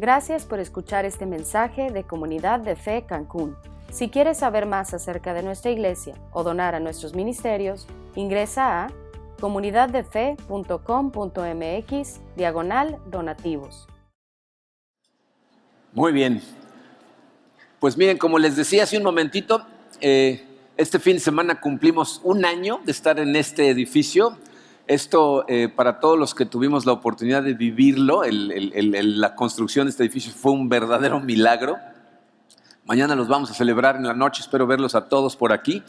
Gracias por escuchar este mensaje de Comunidad de Fe Cancún. Si quieres saber más acerca de nuestra iglesia o donar a nuestros ministerios, ingresa a comunidaddefe.com.mx/donativos. Muy bien. Pues miren, como les decía hace un momentito, este fin de semana cumplimos un año de estar en este edificio. Esto, para todos los que tuvimos la oportunidad de vivirlo, la construcción de este edificio fue un verdadero milagro. Mañana los vamos a celebrar en la noche, espero verlos a todos por aquí.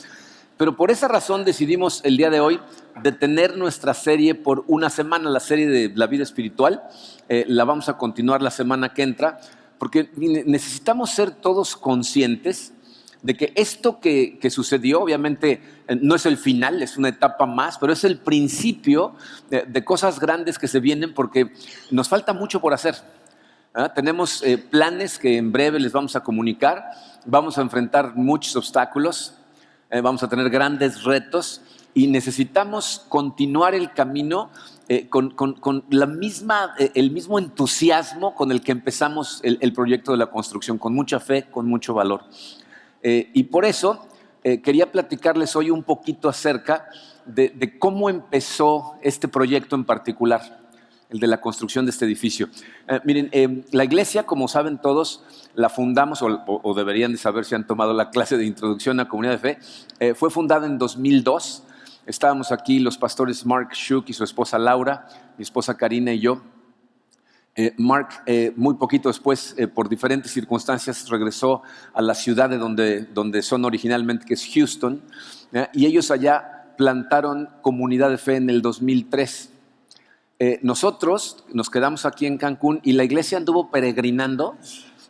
Pero por esa razón decidimos el día de hoy detener nuestra serie por una semana, la serie de la vida espiritual. La vamos a continuar la semana que entra, porque necesitamos ser todos conscientes de que esto que sucedió, obviamente no es el final, es una etapa más, pero es el principio de cosas grandes que se vienen, porque nos falta mucho por hacer. Tenemos planes que en breve les vamos a comunicar, vamos a enfrentar muchos obstáculos, vamos a tener grandes retos y necesitamos continuar el camino con el mismo entusiasmo con el que empezamos el proyecto de la construcción, con mucha fe, con mucho valor. Y por eso quería platicarles hoy un poquito acerca de cómo empezó este proyecto en particular, el de la construcción de este edificio. Miren, la iglesia, como saben todos, la fundamos, o deberían de saber si han tomado la clase de introducción a Comunidad de Fe, fue fundada en 2002. Estábamos aquí los pastores Mark Shook y su esposa Laura, mi esposa Karina y yo. Mark, muy poquito después, por diferentes circunstancias, regresó a la ciudad de donde son originalmente, que es Houston, y ellos allá plantaron Comunidad de Fe en el 2003. Nosotros nos quedamos aquí en Cancún y la iglesia anduvo peregrinando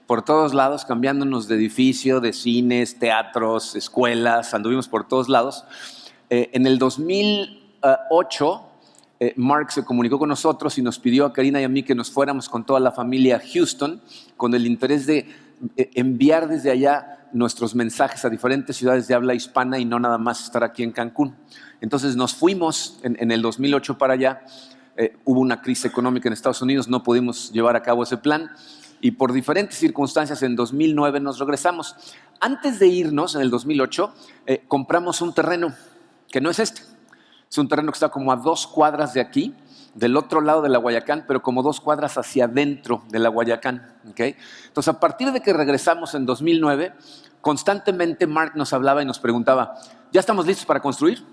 por todos lados, cambiándonos de edificio, de cines, teatros, escuelas, anduvimos por todos lados. En el 2008, Mark se comunicó con nosotros y nos pidió a Karina y a mí que nos fuéramos con toda la familia a Houston, con el interés de enviar desde allá nuestros mensajes a diferentes ciudades de habla hispana y no nada más estar aquí en Cancún. Entonces nos fuimos en el 2008 para allá. Hubo una crisis económica en Estados Unidos, no pudimos llevar a cabo ese plan y por diferentes circunstancias en 2009 nos regresamos. Antes de irnos, en el 2008, compramos un terreno que no es este. Es un terreno que está como a 2 cuadras de aquí, del otro lado de la Guayacán, pero como 2 cuadras hacia adentro de la Guayacán. ¿Okay? Entonces, a partir de que regresamos en 2009, constantemente Mark nos hablaba y nos preguntaba, ¿ya estamos listos para construir?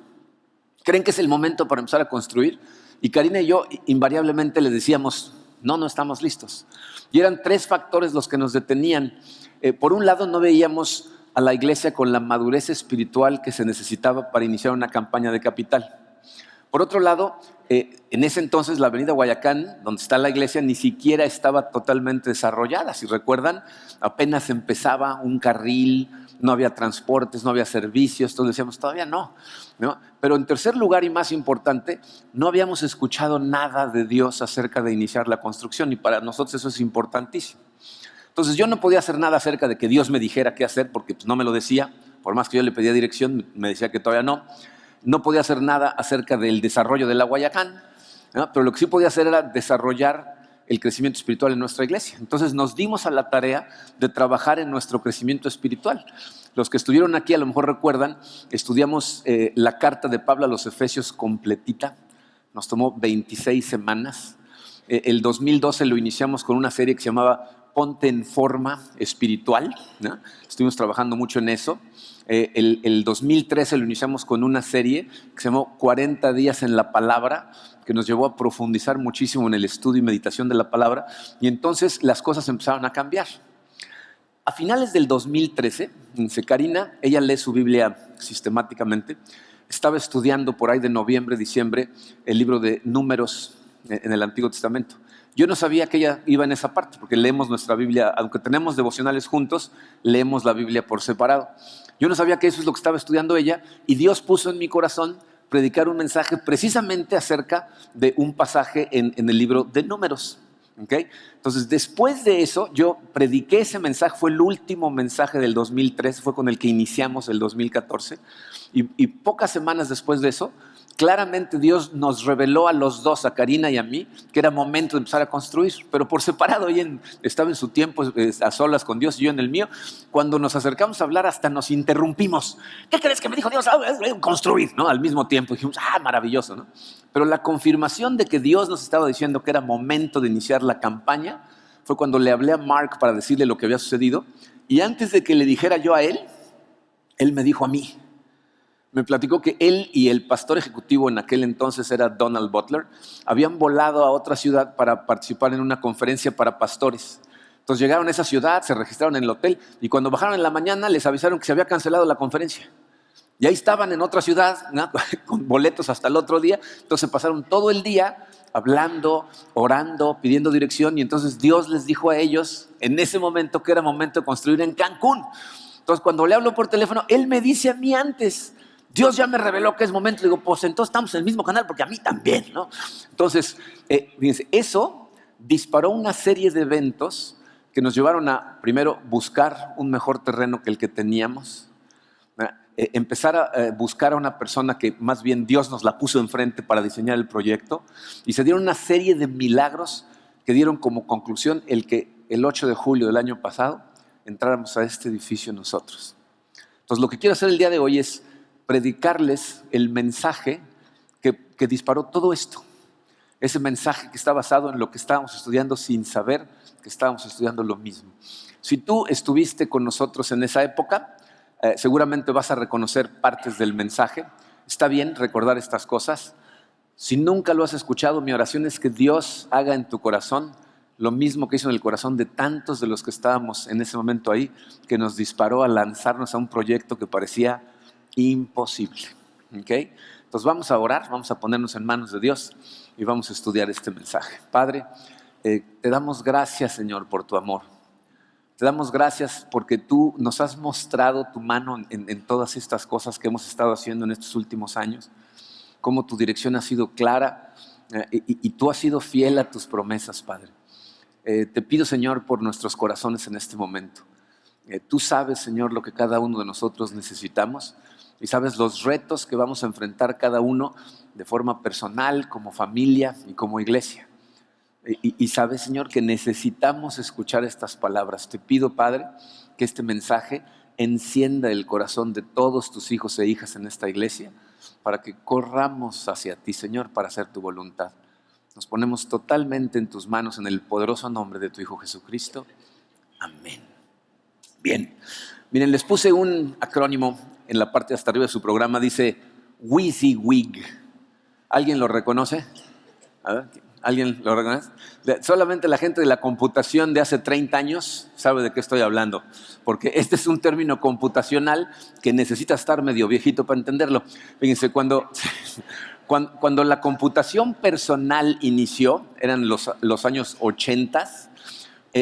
¿Creen que es el momento para empezar a construir? Y Karina y yo invariablemente le decíamos, no estamos listos. Y eran 3 factores los que nos detenían. Por un lado, no veíamos a la iglesia con la madurez espiritual que se necesitaba para iniciar una campaña de capital. Por otro lado, en ese entonces la avenida Guayacán, donde está la iglesia, ni siquiera estaba totalmente desarrollada. Si recuerdan, apenas empezaba un carril, no había transportes, no había servicios, entonces decíamos, todavía no. Pero en tercer lugar y más importante, no habíamos escuchado nada de Dios acerca de iniciar la construcción y para nosotros eso es importantísimo. Entonces yo no podía hacer nada acerca de que Dios me dijera qué hacer porque pues, no me lo decía, por más que yo le pedía dirección, me decía que todavía no. No podía hacer nada acerca del desarrollo de la Guayacán, pero lo que sí podía hacer era desarrollar el crecimiento espiritual en nuestra iglesia. Entonces nos dimos a la tarea de trabajar en nuestro crecimiento espiritual. Los que estuvieron aquí a lo mejor recuerdan, estudiamos la carta de Pablo a los Efesios completita, nos tomó 26 semanas. El 2012 lo iniciamos con una serie que se llamaba Ponte en Forma Espiritual, ¿no? Estuvimos trabajando mucho en eso. El 2013 lo iniciamos con una serie que se llamó 40 días en la palabra, que nos llevó a profundizar muchísimo en el estudio y meditación de la palabra, y entonces las cosas empezaron a cambiar. A finales del 2013, Karina, ella lee su Biblia sistemáticamente, estaba estudiando por ahí de noviembre, diciembre, el libro de Números en el Antiguo Testamento. Yo no sabía que ella iba en esa parte, porque leemos nuestra Biblia, aunque tenemos devocionales juntos, leemos la Biblia por separado. Yo no sabía que eso es lo que estaba estudiando ella, y Dios puso en mi corazón predicar un mensaje precisamente acerca de un pasaje en el libro de Números. ¿Okay? Entonces, después de eso, yo prediqué ese mensaje, fue el último mensaje del 2013, fue con el que iniciamos el 2014, y pocas semanas después de eso, claramente Dios nos reveló a los dos, a Karina y a mí, que era momento de empezar a construir, pero por separado. Ella estaba en su tiempo a solas con Dios y yo en el mío. Cuando nos acercamos a hablar, hasta nos interrumpimos. ¿Qué crees que me dijo Dios? Construir, ¿no? Al mismo tiempo dijimos, maravilloso, ¿no? Pero la confirmación de que Dios nos estaba diciendo que era momento de iniciar la campaña fue cuando le hablé a Mark para decirle lo que había sucedido. Y antes de que le dijera yo a él me dijo a mí. Me platicó que él y el pastor ejecutivo en aquel entonces era Donald Butler, habían volado a otra ciudad para participar en una conferencia para pastores. Entonces llegaron a esa ciudad, se registraron en el hotel y cuando bajaron en la mañana les avisaron que se había cancelado la conferencia. Y ahí estaban en otra ciudad, ¿no? Con boletos hasta el otro día. Entonces pasaron todo el día hablando, orando, pidiendo dirección, y entonces Dios les dijo a ellos en ese momento que era momento de construir en Cancún. Entonces cuando le hablo por teléfono, él me dice a mí antes, Dios ya me reveló que es momento. Le digo, pues entonces estamos en el mismo canal, porque a mí también, ¿no? Entonces, fíjense, eso disparó una serie de eventos que nos llevaron a, primero, buscar un mejor terreno que el que teníamos, empezar a buscar a una persona que más bien Dios nos la puso enfrente para diseñar el proyecto, y se dieron una serie de milagros que dieron como conclusión el que el 8 de julio del año pasado entráramos a este edificio nosotros. Entonces, lo que quiero hacer el día de hoy es predicarles el mensaje que disparó todo esto. Ese mensaje que está basado en lo que estábamos estudiando sin saber que estábamos estudiando lo mismo. Si tú estuviste con nosotros en esa época, seguramente vas a reconocer partes del mensaje. Está bien recordar estas cosas. Si nunca lo has escuchado, mi oración es que Dios haga en tu corazón lo mismo que hizo en el corazón de tantos de los que estábamos en ese momento ahí, que nos disparó a lanzarnos a un proyecto que parecía imposible. ¿Okay? Entonces vamos a orar, vamos a ponernos en manos de Dios y vamos a estudiar este mensaje. Padre, te damos gracias, Señor, por tu amor. Te damos gracias porque tú nos has mostrado tu mano en todas estas cosas que hemos estado haciendo en estos últimos años, cómo tu dirección ha sido clara y tú has sido fiel a tus promesas, Padre. Te pido, Señor, por nuestros corazones en este momento. Tú sabes, Señor, lo que cada uno de nosotros necesitamos. Y sabes los retos que vamos a enfrentar cada uno de forma personal, como familia y como iglesia. Y sabes, Señor, que necesitamos escuchar estas palabras. Te pido, Padre, que este mensaje encienda el corazón de todos tus hijos e hijas en esta iglesia para que corramos hacia ti, Señor, para hacer tu voluntad. Nos ponemos totalmente en tus manos en el poderoso nombre de tu Hijo Jesucristo. Amén. Bien. Miren, les puse un acrónimo en la parte de hasta arriba de su programa, dice WYSIWYG. ¿Alguien lo reconoce? A ver, ¿alguien lo reconoce? Solamente la gente de la computación de hace 30 años sabe de qué estoy hablando, porque este es un término computacional que necesita estar medio viejito para entenderlo. Fíjense, cuando la computación personal inició, eran los años 80,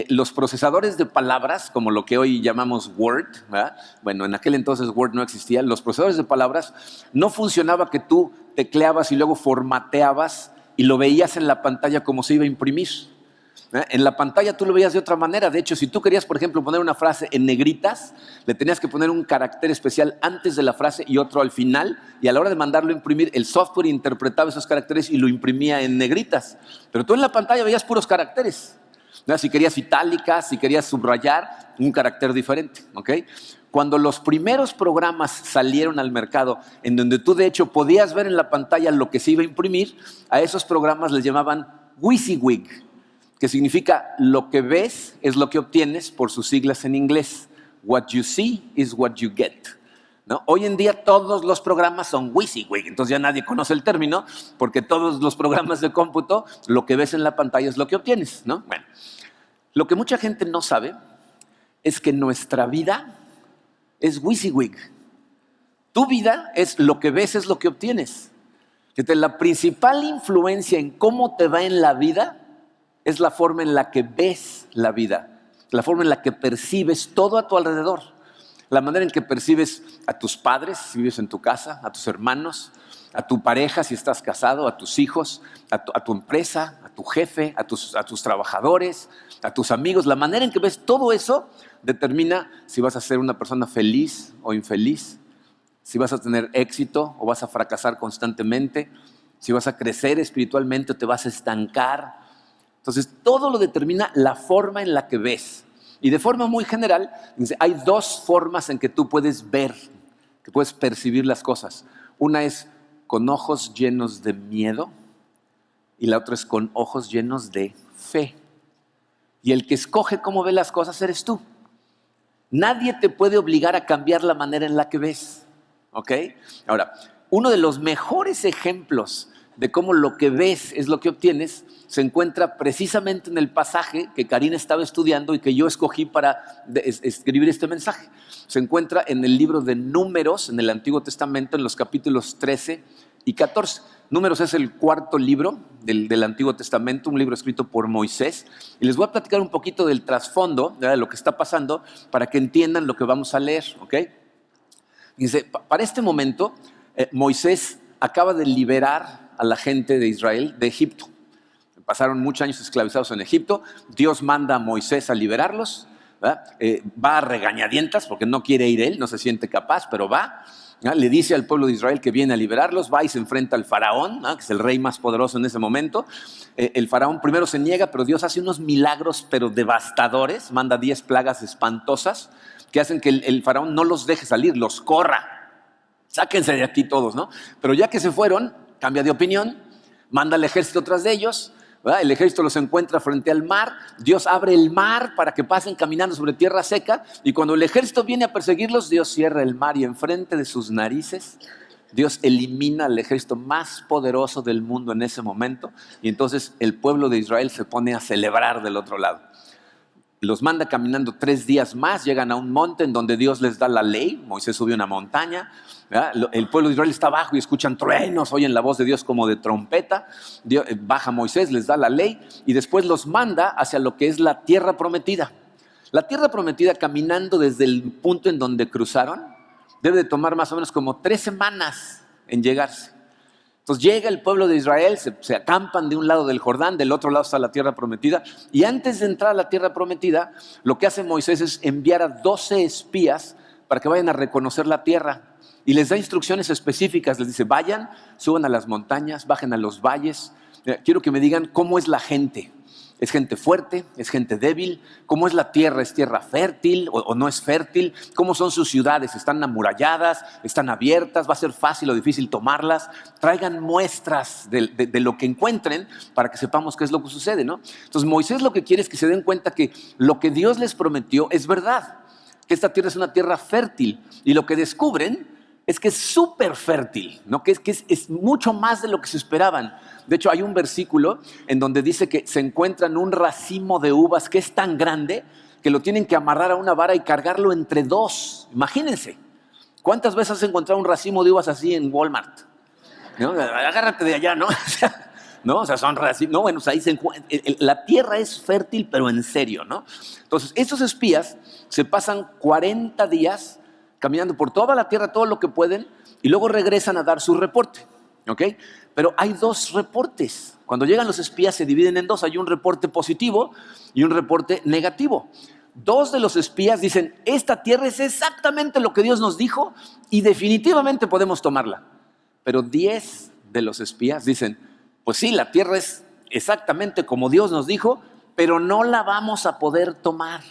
los procesadores de palabras, como lo que hoy llamamos Word, ¿verdad? Bueno, en aquel entonces Word no existía. Los procesadores de palabras no funcionaba que tú tecleabas y luego formateabas y lo veías en la pantalla como se iba a imprimir. En la pantalla tú lo veías de otra manera. De hecho, si tú querías, por ejemplo, poner una frase en negritas, le tenías que poner un carácter especial antes de la frase y otro al final, y a la hora de mandarlo a imprimir, el software interpretaba esos caracteres y lo imprimía en negritas. Pero tú en la pantalla veías puros caracteres. Si querías itálicas, si querías subrayar, un carácter diferente. ¿Okay? Cuando los primeros programas salieron al mercado, en donde tú de hecho podías ver en la pantalla lo que se iba a imprimir, a esos programas les llamaban WYSIWYG, que significa lo que ves es lo que obtienes, por sus siglas en inglés. What you see is what you get. ¿No? Hoy en día todos los programas son WYSIWYG, entonces ya nadie conoce el término, porque todos los programas de cómputo, lo que ves en la pantalla es lo que obtienes, ¿no? Bueno, lo que mucha gente no sabe es que nuestra vida es WYSIWYG. Tu vida es lo que ves, es lo que obtienes. La principal influencia en cómo te va en la vida es la forma en la que ves la vida, la forma en la que percibes todo a tu alrededor. La manera en que percibes a tus padres, si vives en tu casa, a tus hermanos, a tu pareja, si estás casado, a tus hijos, a tu empresa, a tu jefe, a tus trabajadores, a tus amigos. La manera en que ves todo eso determina si vas a ser una persona feliz o infeliz, si vas a tener éxito o vas a fracasar constantemente, si vas a crecer espiritualmente o te vas a estancar. Entonces, todo lo determina la forma en la que ves. Y de forma muy general, hay dos formas en que tú puedes ver, que puedes percibir las cosas. Una es con ojos llenos de miedo y la otra es con ojos llenos de fe. Y el que escoge cómo ve las cosas eres tú. Nadie te puede obligar a cambiar la manera en la que ves. ¿Ok? Ahora, uno de los mejores ejemplos de cómo lo que ves es lo que obtienes se encuentra precisamente en el pasaje que Karina estaba estudiando y que yo escogí para escribir este mensaje. Se encuentra en el libro de Números, en el Antiguo Testamento, en los capítulos 13 y 14. Números es el cuarto libro del Antiguo Testamento, un libro escrito por Moisés. Y les voy a platicar un poquito del trasfondo, de lo que está pasando, para que entiendan lo que vamos a leer. ¿Ok? Dice, para este momento, Moisés acaba de liberar a la gente de Israel de Egipto. Pasaron muchos años esclavizados en Egipto. Dios manda a Moisés a liberarlos. Va a regañadientas porque no quiere ir él, no se siente capaz, pero va. Le dice al pueblo de Israel que viene a liberarlos. Va y se enfrenta al faraón, que es el rey más poderoso en ese momento. El faraón primero se niega, pero Dios hace unos milagros pero devastadores. Manda 10 plagas espantosas que hacen que el faraón no los deje salir, los corra. Sáquense de aquí todos, ¿no? Pero ya que se fueron, cambia de opinión, manda al ejército tras de ellos, ¿verdad? El ejército los encuentra frente al mar, Dios abre el mar para que pasen caminando sobre tierra seca, y cuando el ejército viene a perseguirlos, Dios cierra el mar y enfrente de sus narices, Dios elimina al ejército más poderoso del mundo en ese momento, y entonces el pueblo de Israel se pone a celebrar del otro lado. Los manda caminando 3 días más, llegan a un monte en donde Dios les da la ley. Moisés subió una montaña, ¿verdad? El pueblo de Israel está abajo y escuchan truenos, oyen la voz de Dios como de trompeta. Baja Moisés, les da la ley y después los manda hacia lo que es la tierra prometida. La tierra prometida, caminando desde el punto en donde cruzaron, debe de tomar más o menos como 3 semanas en llegarse. Entonces llega el pueblo de Israel, se acampan de un lado del Jordán, del otro lado está la tierra prometida, y antes de entrar a la tierra prometida, lo que hace Moisés es enviar a 12 espías para que vayan a reconocer la tierra, y les da instrucciones específicas, les dice, vayan, suban a las montañas, bajen a los valles, quiero que me digan cómo es la gente. ¿Es gente fuerte? ¿Es gente débil? ¿Cómo es la tierra? ¿Es tierra fértil o no es fértil? ¿Cómo son sus ciudades? ¿Están amuralladas? ¿Están abiertas? ¿Va a ser fácil o difícil tomarlas? Traigan muestras de lo que encuentren para que sepamos qué es lo que sucede, ¿no? Entonces Moisés lo que quiere es que se den cuenta que lo que Dios les prometió es verdad, que esta tierra es una tierra fértil, y lo que descubren es que es súper fértil, ¿no? que es mucho más de lo que se esperaban. De hecho, hay un versículo en donde dice que se encuentran un racimo de uvas que es tan grande que lo tienen que amarrar a una vara y cargarlo entre 2. Imagínense, ¿cuántas veces has encontrado un racimo de uvas así en Walmart? ¿No? Agárrate de allá, ¿no? ¿No? O sea, son racimos. No, bueno, ahí la tierra es fértil, pero en serio, ¿no? Entonces, estos espías se pasan 40 días caminando por toda la tierra, todo lo que pueden, y luego regresan a dar su reporte. ¿Ok? Pero hay 2 reportes. Cuando llegan los espías se dividen en 2. Hay un reporte positivo y un reporte negativo. 2 de los espías dicen, esta tierra es exactamente lo que Dios nos dijo y definitivamente podemos tomarla. Pero 10 de los espías dicen, pues sí, la tierra es exactamente como Dios nos dijo, pero no la vamos a poder tomar.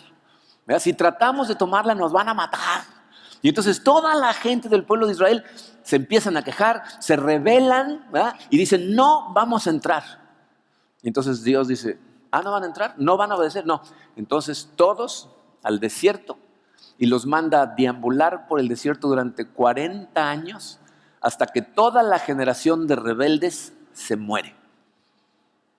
¿Verdad? Si tratamos de tomarla nos van a matar. Y entonces toda la gente del pueblo de Israel se empiezan a quejar, se rebelan, ¿verdad? Y dicen, no vamos a entrar. Y entonces Dios dice, ¿no van a entrar? ¿No van a obedecer? No. Entonces todos al desierto, y los manda a deambular por el desierto durante 40 años hasta que toda la generación de rebeldes se muere.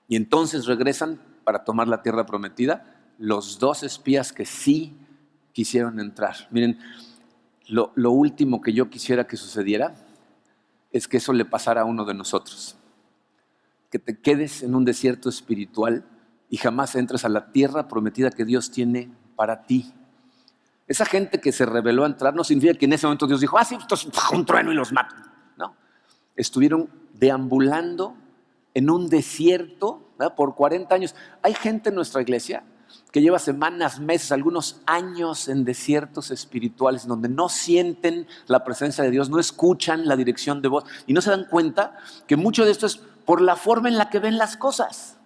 Y entonces regresan para tomar la tierra prometida los 2 espías que sí quisieron entrar. Miren, lo último que yo quisiera que sucediera es que eso le pasara a uno de nosotros. Que te quedes en un desierto espiritual y jamás entres a la tierra prometida que Dios tiene para ti. Esa gente que se rebeló a entrar no significa que en ese momento Dios dijo, sí, esto es un trueno y los mato. No, estuvieron deambulando en un desierto, ¿verdad? Por 40 años. Hay gente en nuestra iglesia que lleva semanas, meses, algunos años en desiertos espirituales, donde no sienten la presencia de Dios, no escuchan la dirección de voz y no se dan cuenta que mucho de esto es por la forma en la que ven las cosas.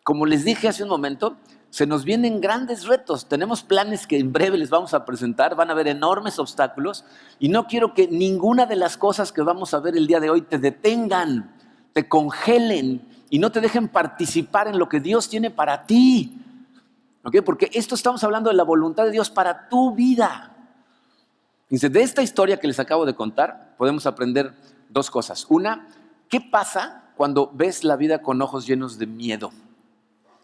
Como les dije hace un momento, se nos vienen grandes retos. Tenemos planes que en breve les vamos a presentar. Van a haber enormes obstáculos. Y no quiero que ninguna de las cosas que vamos a ver el día de hoy te detengan, te congelen y no te dejen participar en lo que Dios tiene para ti. ¿Okay? Porque esto estamos hablando de la voluntad de Dios para tu vida. Fíjense, de esta historia que les acabo de contar, podemos aprender dos cosas. Una, ¿qué pasa cuando ves la vida con ojos llenos de miedo?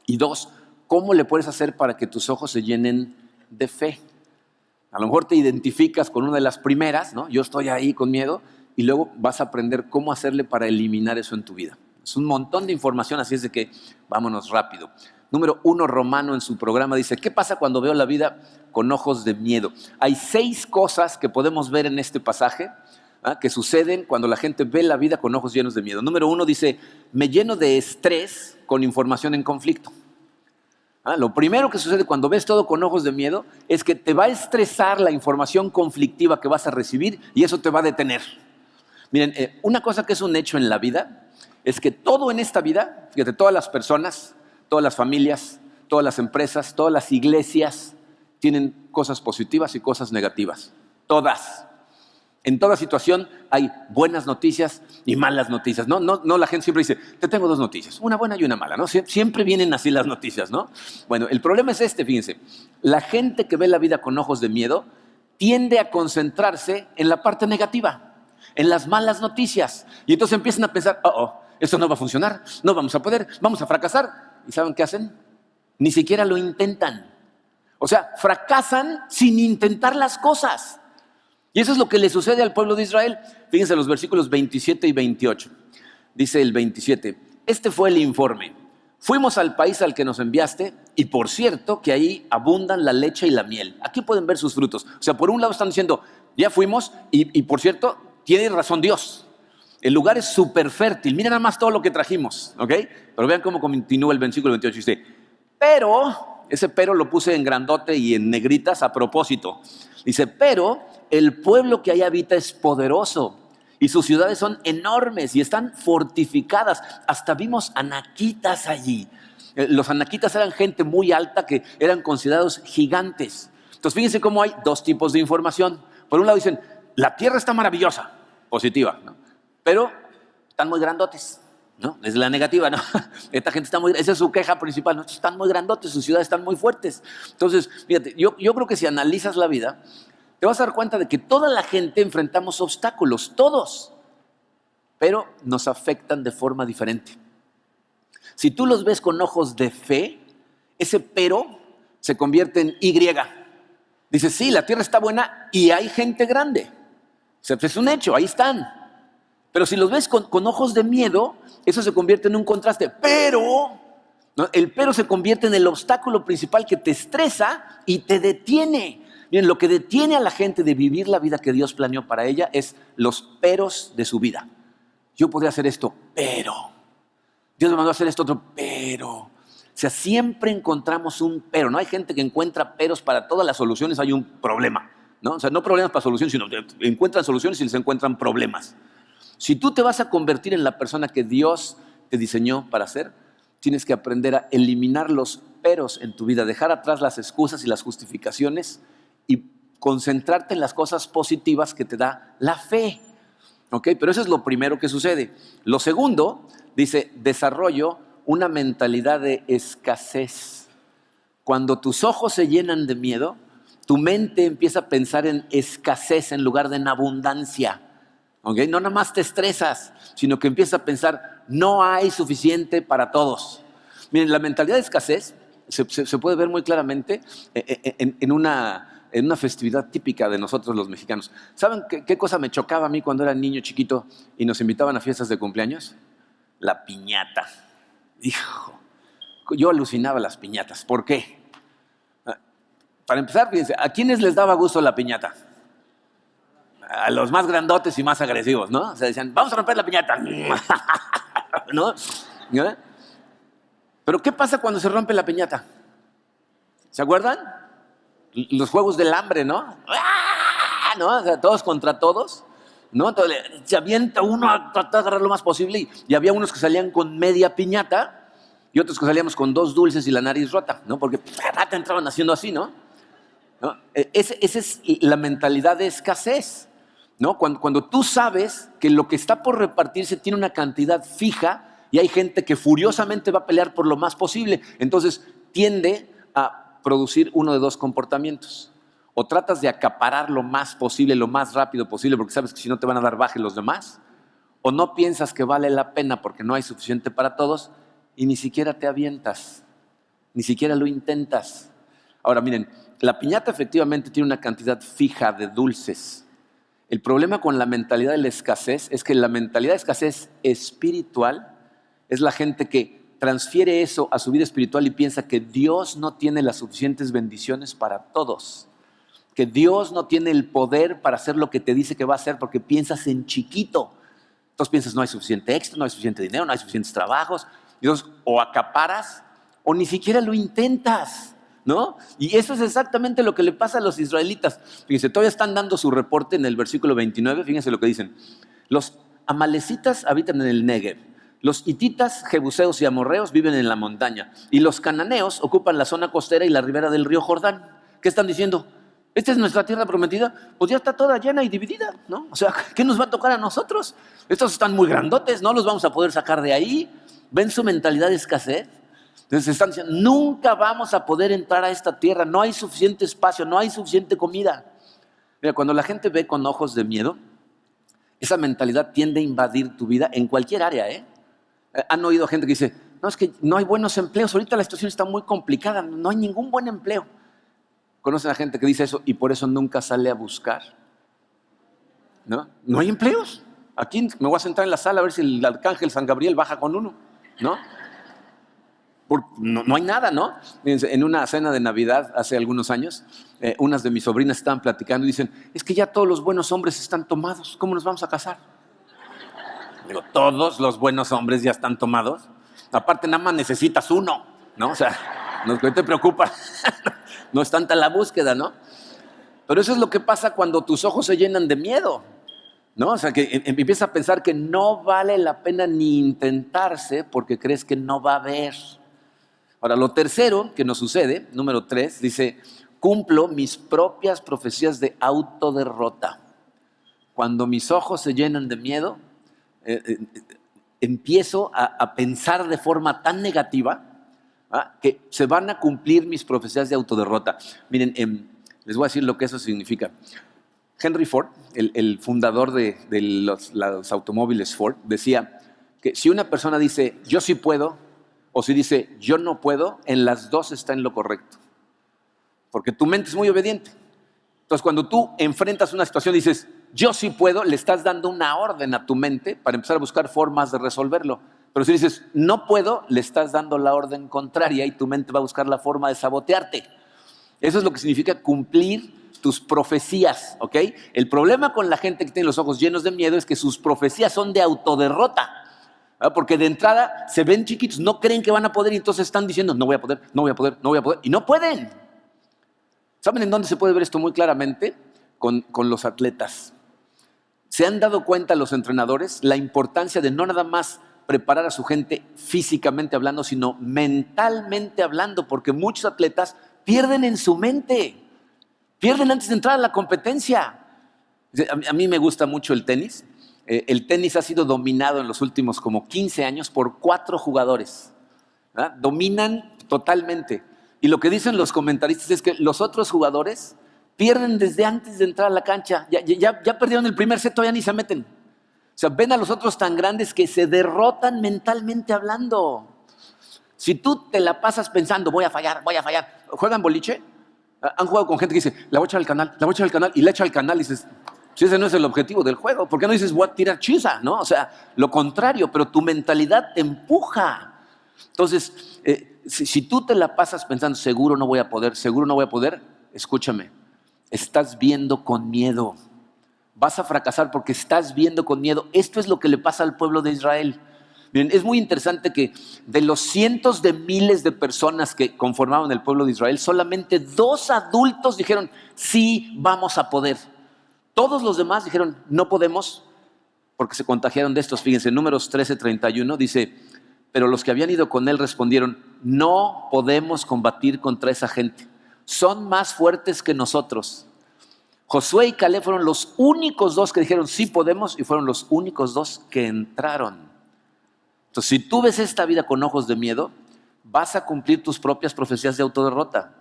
Y dos, ¿cómo le puedes hacer para que tus ojos se llenen de fe? A lo mejor te identificas con una de las primeras, ¿no? Yo estoy ahí con miedo, y luego vas a aprender cómo hacerle para eliminar eso en tu vida. Es un montón de información, así es de que vámonos rápido. Número 1, Romano en su programa dice, ¿qué pasa cuando veo la vida con ojos de miedo? Hay 6 cosas que podemos ver en este pasaje que suceden cuando la gente ve la vida con ojos llenos de miedo. Número 1 dice, me lleno de estrés con información en conflicto. Lo primero que sucede cuando ves todo con ojos de miedo es que te va a estresar la información conflictiva que vas a recibir y eso te va a detener. Miren, una cosa que es un hecho en la vida es que todo en esta vida, fíjate, todas las personas, todas las familias, todas las empresas, todas las iglesias tienen cosas positivas y cosas negativas. Todas. En toda situación hay buenas noticias y malas noticias. No, la gente siempre dice, te tengo 2 noticias, una buena y una mala, ¿no? Siempre vienen así las noticias, ¿no? Bueno, el problema es este, fíjense. La gente que ve la vida con ojos de miedo tiende a concentrarse en la parte negativa, en las malas noticias. Y entonces empiezan a pensar, esto no va a funcionar, no vamos a poder, vamos a fracasar. ¿Y saben qué hacen? Ni siquiera lo intentan. O sea, fracasan sin intentar las cosas. Y eso es lo que le sucede al pueblo de Israel. Fíjense los versículos 27 y 28. Dice el 27, este fue el informe. Fuimos al país al que nos enviaste y por cierto que ahí abundan la leche y la miel. Aquí pueden ver sus frutos. O sea, por un lado están diciendo, ya fuimos y por cierto, tiene razón Dios. El lugar es súper fértil. Miren nada más todo lo que trajimos. ¿Ok? Pero vean cómo continúa el versículo 28. Dice, pero, ese pero lo puse en grandote y en negritas a propósito. Dice, pero el pueblo que ahí habita es poderoso y sus ciudades son enormes y están fortificadas. Hasta vimos anaquitas allí. Los anaquitas eran gente muy alta que eran considerados gigantes. Entonces fíjense cómo hay 2 tipos de información. Por un lado dicen, la tierra está maravillosa, positiva, ¿no? Pero están muy grandotes, ¿no? Es la negativa, ¿no? Esta gente está muy, esa es su queja principal, ¿no? Están muy grandotes, sus ciudades están muy fuertes. Entonces, fíjate, yo creo que si analizas la vida, te vas a dar cuenta de que toda la gente enfrentamos obstáculos, todos, pero nos afectan de forma diferente. Si tú los ves con ojos de fe, ese pero se convierte en Y. Dices, sí, la tierra está buena y hay gente grande. O sea, es un hecho, ahí están. Pero si los ves con ojos de miedo, eso se convierte en un contraste. Pero, ¿no? El pero se convierte en el obstáculo principal que te estresa y te detiene. Miren, lo que detiene a la gente de vivir la vida que Dios planeó para ella es los peros de su vida. Yo podría hacer esto, pero. Dios me mandó a hacer esto otro, pero. O sea, siempre encontramos un pero. No hay gente que encuentra peros para todas las soluciones, hay un problema, ¿no? O sea, no problemas para soluciones, sino que encuentran soluciones y les encuentran problemas. Si tú te vas a convertir en la persona que Dios te diseñó para ser, tienes que aprender a eliminar los peros en tu vida, dejar atrás las excusas y las justificaciones y concentrarte en las cosas positivas que te da la fe. ¿Ok? Pero eso es lo primero que sucede. Lo segundo, dice, desarrollo una mentalidad de escasez. Cuando tus ojos se llenan de miedo, tu mente empieza a pensar en escasez en lugar de en abundancia. ¿Okay? No nada más te estresas, sino que empiezas a pensar, no hay suficiente para todos. Miren, la mentalidad de escasez se puede ver muy claramente en una festividad típica de nosotros los mexicanos. ¿Saben qué cosa me chocaba a mí cuando era niño chiquito y nos invitaban a fiestas de cumpleaños? La piñata. Hijo, yo alucinaba las piñatas. ¿Por qué? Para empezar, fíjense, ¿a quiénes les daba gusto la piñata? A los más grandotes y más agresivos, ¿no? O sea, decían, vamos a romper la piñata. ¿No? Pero ¿qué pasa cuando se rompe la piñata? ¿Se acuerdan? Los juegos del hambre, ¿no? ¡Ah! ¿No? O sea, todos contra todos, ¿no? Entonces, se avienta uno a tratar de agarrar lo más posible y había unos que salían con media piñata y otros que salíamos con 2 dulces y la nariz rota, ¿no? Porque te entraban haciendo así, ¿no? Esa es la mentalidad de escasez, ¿no? Cuando tú sabes que lo que está por repartirse tiene una cantidad fija y hay gente que furiosamente va a pelear por lo más posible, entonces tiende a producir uno de 2 comportamientos. O tratas de acaparar lo más posible, lo más rápido posible, porque sabes que si no te van a dar baje los demás, o no piensas que vale la pena porque no hay suficiente para todos y ni siquiera te avientas, ni siquiera lo intentas. Ahora miren, la piñata efectivamente tiene una cantidad fija de dulces. El problema con la mentalidad de la escasez es que la mentalidad de escasez espiritual es la gente que transfiere eso a su vida espiritual y piensa que Dios no tiene las suficientes bendiciones para todos, que Dios no tiene el poder para hacer lo que te dice que va a hacer porque piensas en chiquito. Entonces piensas, no hay suficiente extra, no hay suficiente dinero, no hay suficientes trabajos. Entonces, o acaparas o ni siquiera lo intentas, ¿no? Y eso es exactamente lo que le pasa a los israelitas. Fíjense, todavía están dando su reporte en el versículo 29, fíjense lo que dicen. Los amalecitas habitan en el Negev, los hititas, jebuseos y amorreos viven en la montaña, y los cananeos ocupan la zona costera y la ribera del río Jordán. ¿Qué están diciendo? Esta es nuestra tierra prometida, pues ya está toda llena y dividida, ¿no? O sea, ¿qué nos va a tocar a nosotros? Estos están muy grandotes, no los vamos a poder sacar de ahí. ¿Ven su mentalidad de escasez? Entonces están diciendo, nunca vamos a poder entrar a esta tierra, no hay suficiente espacio, no hay suficiente comida. Mira, cuando la gente ve con ojos de miedo, esa mentalidad tiende a invadir tu vida en cualquier área, ¿eh? Han oído gente que dice, no, es que no hay buenos empleos, ahorita la situación está muy complicada, no hay ningún buen empleo. ¿Conocen a gente que dice eso y por eso nunca sale a buscar? ¿No? ¿No hay empleos? Aquí me voy a sentar en la sala a ver si el arcángel San Gabriel baja con uno, ¿no? No hay nada, ¿no? En una cena de Navidad hace algunos años, unas de mis sobrinas estaban platicando y dicen, es que ya todos los buenos hombres están tomados, ¿cómo nos vamos a casar? Digo, ¿todos los buenos hombres ya están tomados? Aparte nada más necesitas uno, ¿no? O sea, no te preocupa, no es tanta la búsqueda, ¿no? Pero eso es lo que pasa cuando tus ojos se llenan de miedo, ¿no? O sea, que empiezas a pensar que no vale la pena ni intentarse porque crees que no va a haber. Ahora, lo tercero que nos sucede, número 3, dice, cumplo mis propias profecías de autoderrota. Cuando mis ojos se llenan de miedo, empiezo a pensar de forma tan negativa que se van a cumplir mis profecías de autoderrota. Miren, les voy a decir lo que eso significa. Henry Ford, el fundador de los automóviles Ford, decía que si una persona dice, yo sí puedo, o si dice, yo no puedo, en las dos está en lo correcto. Porque tu mente es muy obediente. Entonces, cuando tú enfrentas una situación y dices, yo sí puedo, le estás dando una orden a tu mente para empezar a buscar formas de resolverlo. Pero si dices, no puedo, le estás dando la orden contraria y tu mente va a buscar la forma de sabotearte. Eso es lo que significa cumplir tus profecías, ¿ok? El problema con la gente que tiene los ojos llenos de miedo es que sus profecías son de autoderrota. Porque de entrada se ven chiquitos, no creen que van a poder y entonces están diciendo, no voy a poder, no voy a poder, no voy a poder, y no pueden. ¿Saben en dónde se puede ver esto muy claramente? Con los atletas. ¿Se han dado cuenta los entrenadores la importancia de no nada más preparar a su gente físicamente hablando, sino mentalmente hablando? Porque muchos atletas pierden en su mente, pierden antes de entrar a la competencia. A mí me gusta mucho el tenis. El tenis ha sido dominado en los últimos como 15 años por 4 jugadores. ¿Verdad? Dominan totalmente. Y lo que dicen los comentaristas es que los otros jugadores pierden desde antes de entrar a la cancha. Ya perdieron el primer set, todavía ni se meten. O sea, ven a los otros tan grandes que se derrotan mentalmente hablando. Si tú te la pasas pensando, voy a fallar, ¿juegan boliche? Han jugado con gente que dice, la voy a echar al canal, y le echa al canal y dices, si ese no es el objetivo del juego, ¿por qué no dices, voy a tirar chisa? ¿No? O sea, lo contrario, pero tu mentalidad te empuja. Entonces, si tú te la pasas pensando, seguro no voy a poder, escúchame, estás viendo con miedo. Vas a fracasar porque estás viendo con miedo. Esto es lo que le pasa al pueblo de Israel. Miren, es muy interesante que de los cientos de miles de personas que conformaban el pueblo de Israel, solamente 2 adultos dijeron, sí, vamos a poder. Todos los demás dijeron, no podemos, porque se contagiaron de estos. Fíjense, Números 13:31 dice, pero los que habían ido con él respondieron, no podemos combatir contra esa gente. Son más fuertes que nosotros. Josué y Caleb fueron los únicos 2 que dijeron, sí podemos, y fueron los únicos 2 que entraron. Entonces, si tú ves esta vida con ojos de miedo, vas a cumplir tus propias profecías de autoderrota.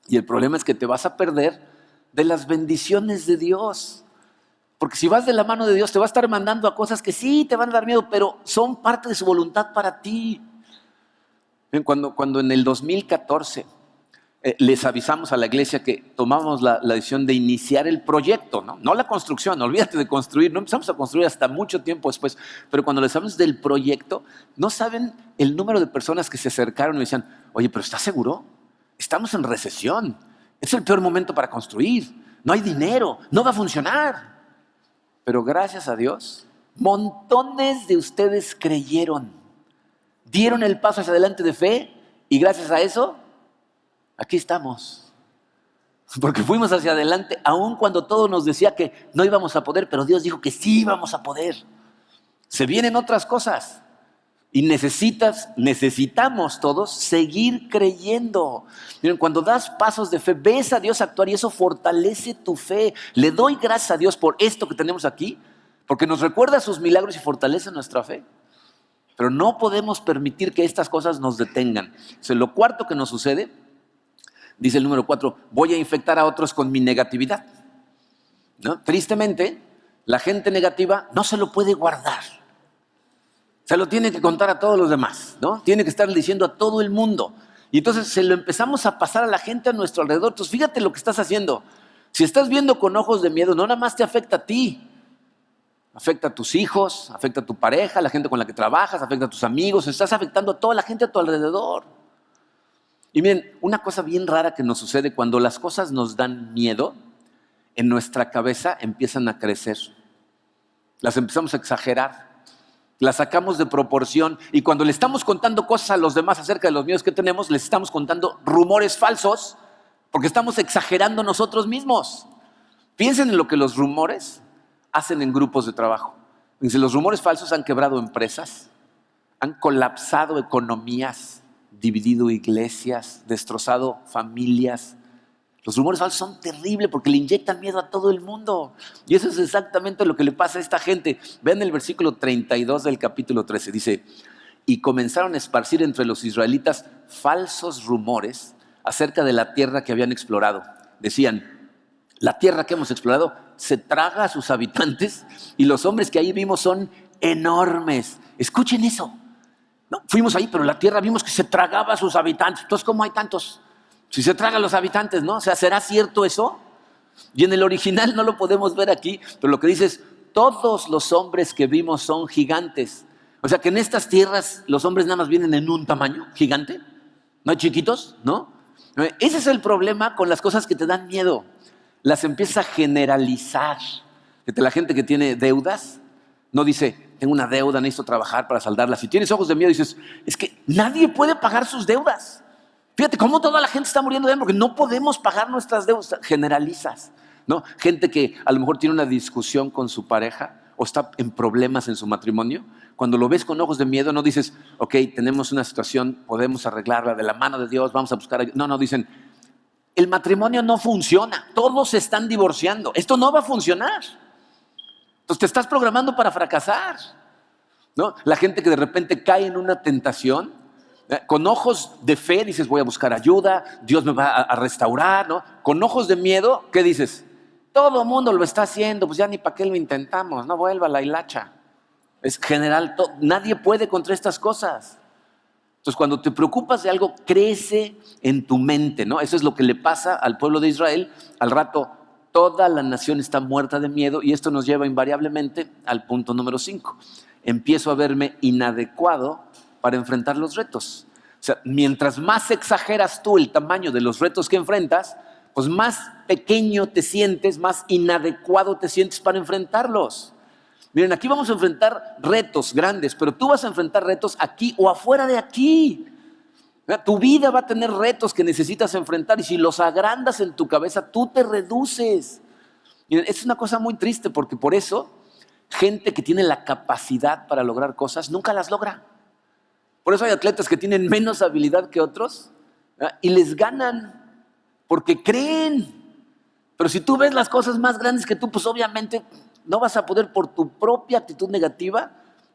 Y el problema es que te vas a perder de las bendiciones de Dios. Porque si vas de la mano de Dios, te va a estar mandando a cosas que sí te van a dar miedo, pero son parte de su voluntad para ti. Cuando en el 2014 les avisamos a la iglesia que tomamos la decisión de iniciar el proyecto, no la construcción, olvídate de construir, no empezamos a construir hasta mucho tiempo después, pero cuando les hablamos del proyecto, no saben el número de personas que se acercaron y me decían, oye, pero ¿estás seguro? Estamos en recesión, es el peor momento para construir, no hay dinero, no va a funcionar. Pero gracias a Dios, montones de ustedes creyeron, dieron el paso hacia adelante de fe y gracias a eso, aquí estamos. Porque fuimos hacia adelante, aun cuando todo nos decía que no íbamos a poder, pero Dios dijo que sí íbamos a poder. Se vienen otras cosas y necesitamos todos seguir creyendo. Miren, cuando das pasos de fe, ves a Dios actuar y eso fortalece tu fe. Le doy gracias a Dios por esto que tenemos aquí, porque nos recuerda sus milagros y fortalece nuestra fe. Pero no podemos permitir que estas cosas nos detengan. Lo cuarto que nos sucede, dice el número 4, voy a infectar a otros con mi negatividad. ¿No? Tristemente, la gente negativa no se lo puede guardar. Se lo tiene que contar a todos los demás, ¿no? Tiene que estar diciendo a todo el mundo. Y entonces se lo empezamos a pasar a la gente a nuestro alrededor. Entonces fíjate lo que estás haciendo. Si estás viendo con ojos de miedo, no nada más te afecta a ti. Afecta a tus hijos, afecta a tu pareja, a la gente con la que trabajas, afecta a tus amigos. Estás afectando a toda la gente a tu alrededor. Y miren, una cosa bien rara que nos sucede cuando las cosas nos dan miedo, en nuestra cabeza empiezan a crecer. Las empezamos a exagerar. Las sacamos de proporción y cuando le estamos contando cosas a los demás acerca de los miedos que tenemos, les estamos contando rumores falsos porque estamos exagerando nosotros mismos. Piensen en lo que los rumores hacen en grupos de trabajo. Los rumores falsos han quebrado empresas, han colapsado economías, dividido iglesias, destrozado familias. Los rumores falsos son terribles porque le inyectan miedo a todo el mundo. Y eso es exactamente lo que le pasa a esta gente. Vean el versículo 32 del capítulo 13. Dice, y comenzaron a esparcir entre los israelitas falsos rumores acerca de la tierra que habían explorado. Decían, la tierra que hemos explorado se traga a sus habitantes y los hombres que ahí vimos son enormes. Escuchen eso. No, fuimos ahí, pero la tierra vimos que se tragaba a sus habitantes. Entonces, ¿cómo hay tantos? Si se tragan los habitantes, ¿no? O sea, ¿será cierto eso? Y en el original no lo podemos ver aquí, pero lo que dice es, todos los hombres que vimos son gigantes. O sea, que en estas tierras los hombres nada más vienen en un tamaño gigante. ¿No hay chiquitos? ¿No? Ese es el problema con las cosas que te dan miedo. Las empiezas a generalizar. La gente que tiene deudas no dice, tengo una deuda, necesito trabajar para saldarla. Si tienes ojos de miedo dices, es que nadie puede pagar sus deudas. Fíjate cómo toda la gente está muriendo de hambre porque no podemos pagar nuestras deudas. Generalizas, ¿no? Gente que a lo mejor tiene una discusión con su pareja o está en problemas en su matrimonio. Cuando lo ves con ojos de miedo no dices, ok, tenemos una situación, podemos arreglarla de la mano de Dios, vamos a buscar ayuda. No, dicen, el matrimonio no funciona, todos se están divorciando, esto no va a funcionar. Entonces te estás programando para fracasar, ¿no? La gente que de repente cae en una tentación, con ojos de fe dices, voy a buscar ayuda, Dios me va a restaurar, ¿no? Con ojos de miedo, ¿qué dices? Todo el mundo lo está haciendo, pues ya ni para qué lo intentamos, no vuelva la hilacha. Es general, nadie puede contra estas cosas. Entonces cuando te preocupas de algo, crece en tu mente, ¿no? Eso es lo que le pasa al pueblo de Israel. Al rato toda la nación está muerta de miedo y esto nos lleva invariablemente al punto número 5. Empiezo a verme inadecuado para enfrentar los retos. O sea, mientras más exageras tú el tamaño de los retos que enfrentas, pues más pequeño te sientes, más inadecuado te sientes para enfrentarlos. Miren, aquí vamos a enfrentar retos grandes, pero tú vas a enfrentar retos aquí o afuera de aquí. Tu vida va a tener retos que necesitas enfrentar y si los agrandas en tu cabeza, tú te reduces. Miren, es una cosa muy triste porque por eso gente que tiene la capacidad para lograr cosas nunca las logra. Por eso hay atletas que tienen menos habilidad que otros, ¿verdad? Y les ganan porque creen. Pero si tú ves las cosas más grandes que tú, pues obviamente no vas a poder por tu propia actitud negativa,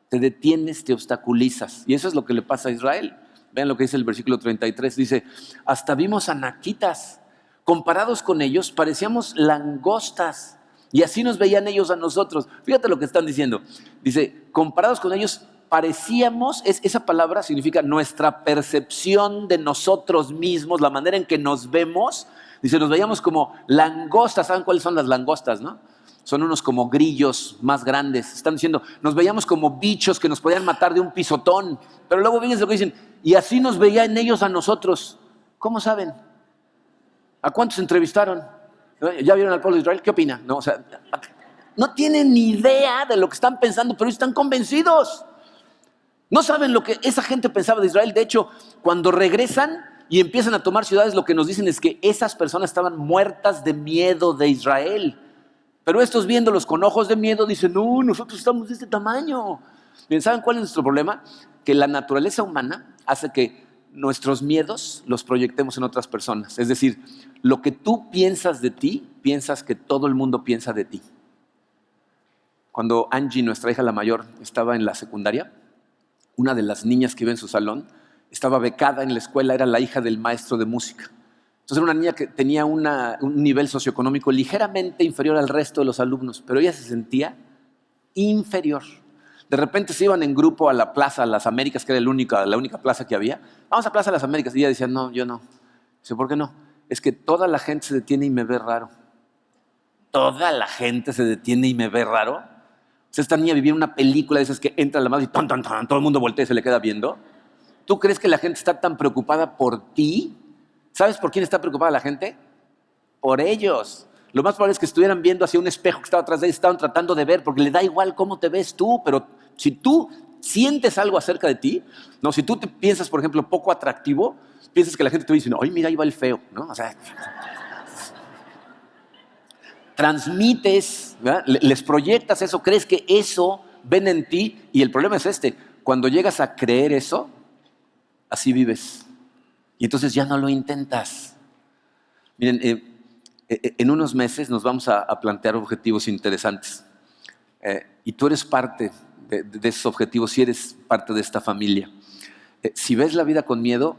te detienes, te obstaculizas. Y eso es lo que le pasa a Israel. Vean lo que dice el versículo 33, dice, hasta vimos anaquitas, comparados con ellos parecíamos langostas, y así nos veían ellos a nosotros. Fíjate lo que están diciendo, dice, comparados con ellos parecíamos, esa palabra significa nuestra percepción de nosotros mismos, la manera en que nos vemos, dice, nos veíamos como langostas. ¿Saben cuáles son las langostas, no? Son unos como grillos más grandes. Están diciendo, nos veíamos como bichos que nos podían matar de un pisotón. Pero luego fíjense lo que dicen, y así nos veían ellos a nosotros. ¿Cómo saben? ¿A cuántos entrevistaron? ¿Ya vieron al pueblo de Israel? ¿Qué opina? No, o sea, no tienen ni idea de lo que están pensando, pero están convencidos. No saben lo que esa gente pensaba de Israel. De hecho, cuando regresan y empiezan a tomar ciudades, lo que nos dicen es que esas personas estaban muertas de miedo de Israel. Pero estos viéndolos con ojos de miedo dicen, no, nosotros estamos de este tamaño. Bien, ¿saben cuál es nuestro problema? Que la naturaleza humana hace que nuestros miedos los proyectemos en otras personas. Es decir, lo que tú piensas de ti, piensas que todo el mundo piensa de ti. Cuando Angie, nuestra hija la mayor, estaba en la secundaria, una de las niñas que iba en su salón estaba becada en la escuela, era la hija del maestro de música. Entonces era una niña que tenía un nivel socioeconómico ligeramente inferior al resto de los alumnos, pero ella se sentía inferior. De repente se iban en grupo a la Plaza Las Américas, que era la única plaza que había. Vamos a Plaza Las Américas. Y ella decía, no, yo no. Dice, ¿por qué no? Es que toda la gente se detiene y me ve raro. ¿Toda la gente se detiene y me ve raro? O sea, esta niña vivía en una película de esas que entra la madre y tan, todo el mundo voltea y se le queda viendo. ¿Tú crees que la gente está tan preocupada por ti? ¿Sabes por quién está preocupada la gente? Por ellos. Lo más probable es que estuvieran viendo hacia un espejo que estaba atrás de ellos, estaban tratando de ver, porque le da igual cómo te ves tú, pero si tú sientes algo acerca de ti, no, si tú te piensas, por ejemplo, poco atractivo, piensas que la gente te dice, ay, mira, ahí va el feo, ¿no? O sea, transmites, ¿verdad? Les proyectas eso, crees que eso ven en ti, y el problema es cuando llegas a creer eso, así vives. Y entonces ya no lo intentas. Miren, en unos meses nos vamos a plantear objetivos interesantes. Y tú eres parte de esos objetivos, si eres parte de esta familia. Si ves la vida con miedo,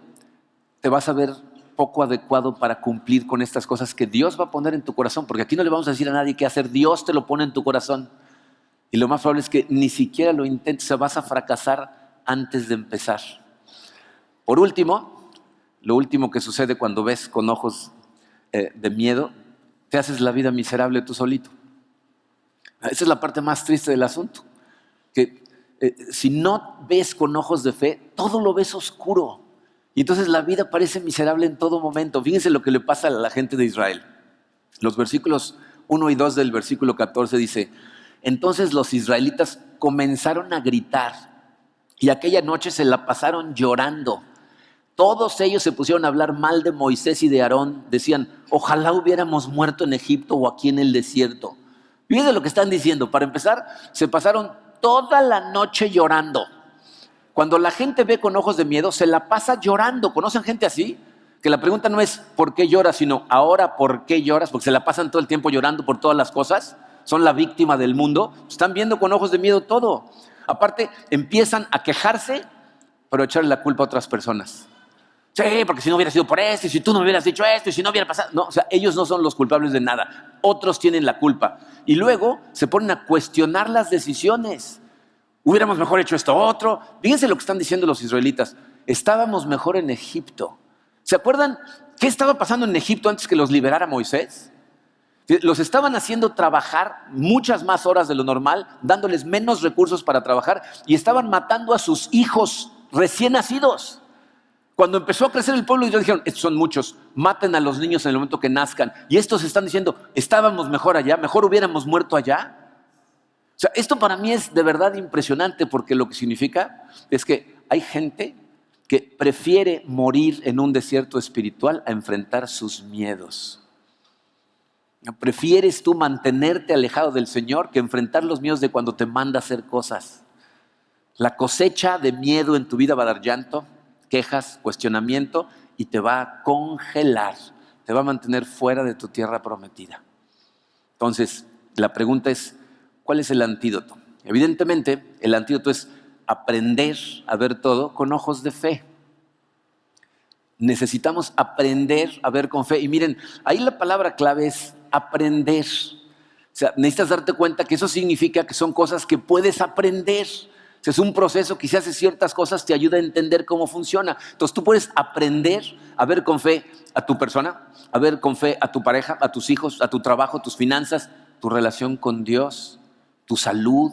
te vas a ver poco adecuado para cumplir con estas cosas que Dios va a poner en tu corazón. Porque aquí no le vamos a decir a nadie qué hacer, Dios te lo pone en tu corazón. Y lo más probable es que ni siquiera lo intentes, o vas a fracasar antes de empezar. Por último, lo último que sucede cuando ves con ojos de miedo, te haces la vida miserable tú solito. Esa es la parte más triste del asunto. Que si no ves con ojos de fe, todo lo ves oscuro. Y entonces la vida parece miserable en todo momento. Fíjense lo que le pasa a la gente de Israel. Los versículos 1 y 2 del versículo 14 dice, entonces los israelitas comenzaron a gritar y aquella noche se la pasaron llorando. Todos ellos se pusieron a hablar mal de Moisés y de Aarón. Decían, ojalá hubiéramos muerto en Egipto o aquí en el desierto. Fíjense lo que están diciendo. Para empezar, se pasaron toda la noche llorando. Cuando la gente ve con ojos de miedo, se la pasa llorando. ¿Conocen gente así? Que la pregunta no es ¿por qué lloras? Sino ahora ¿por qué lloras? Porque se la pasan todo el tiempo llorando por todas las cosas. Son la víctima del mundo. Están viendo con ojos de miedo todo. Aparte, empiezan a quejarse, pero a echarle la culpa a otras personas. Sí, porque si no hubiera sido por esto, y si tú no me hubieras dicho esto, y si no hubiera pasado. No, o sea, ellos no son los culpables de nada. Otros tienen la culpa. Y luego se ponen a cuestionar las decisiones. Hubiéramos mejor hecho esto otro. Fíjense lo que están diciendo los israelitas. Estábamos mejor en Egipto. ¿Se acuerdan qué estaba pasando en Egipto antes que los liberara Moisés? Los estaban haciendo trabajar muchas más horas de lo normal, dándoles menos recursos para trabajar, y estaban matando a sus hijos recién nacidos. Cuando empezó a crecer el pueblo, ellos dijeron, estos son muchos, maten a los niños en el momento que nazcan. Y estos están diciendo, estábamos mejor allá, mejor hubiéramos muerto allá. O sea, esto para mí es de verdad impresionante porque lo que significa es que hay gente que prefiere morir en un desierto espiritual a enfrentar sus miedos. Prefieres tú mantenerte alejado del Señor que enfrentar los miedos de cuando te manda a hacer cosas. La cosecha de miedo en tu vida va a dar llanto, quejas, cuestionamiento y te va a congelar, te va a mantener fuera de tu tierra prometida. Entonces, la pregunta es, ¿cuál es el antídoto? Evidentemente, el antídoto es aprender a ver todo con ojos de fe. Necesitamos aprender a ver con fe. Y miren, ahí la palabra clave es aprender. O sea, necesitas darte cuenta que eso significa que son cosas que puedes aprender. O sea, es un proceso que si haces ciertas cosas te ayuda a entender cómo funciona. Entonces tú puedes aprender a ver con fe a tu persona, a ver con fe a tu pareja, a tus hijos, a tu trabajo, tus finanzas, tu relación con Dios, tu salud.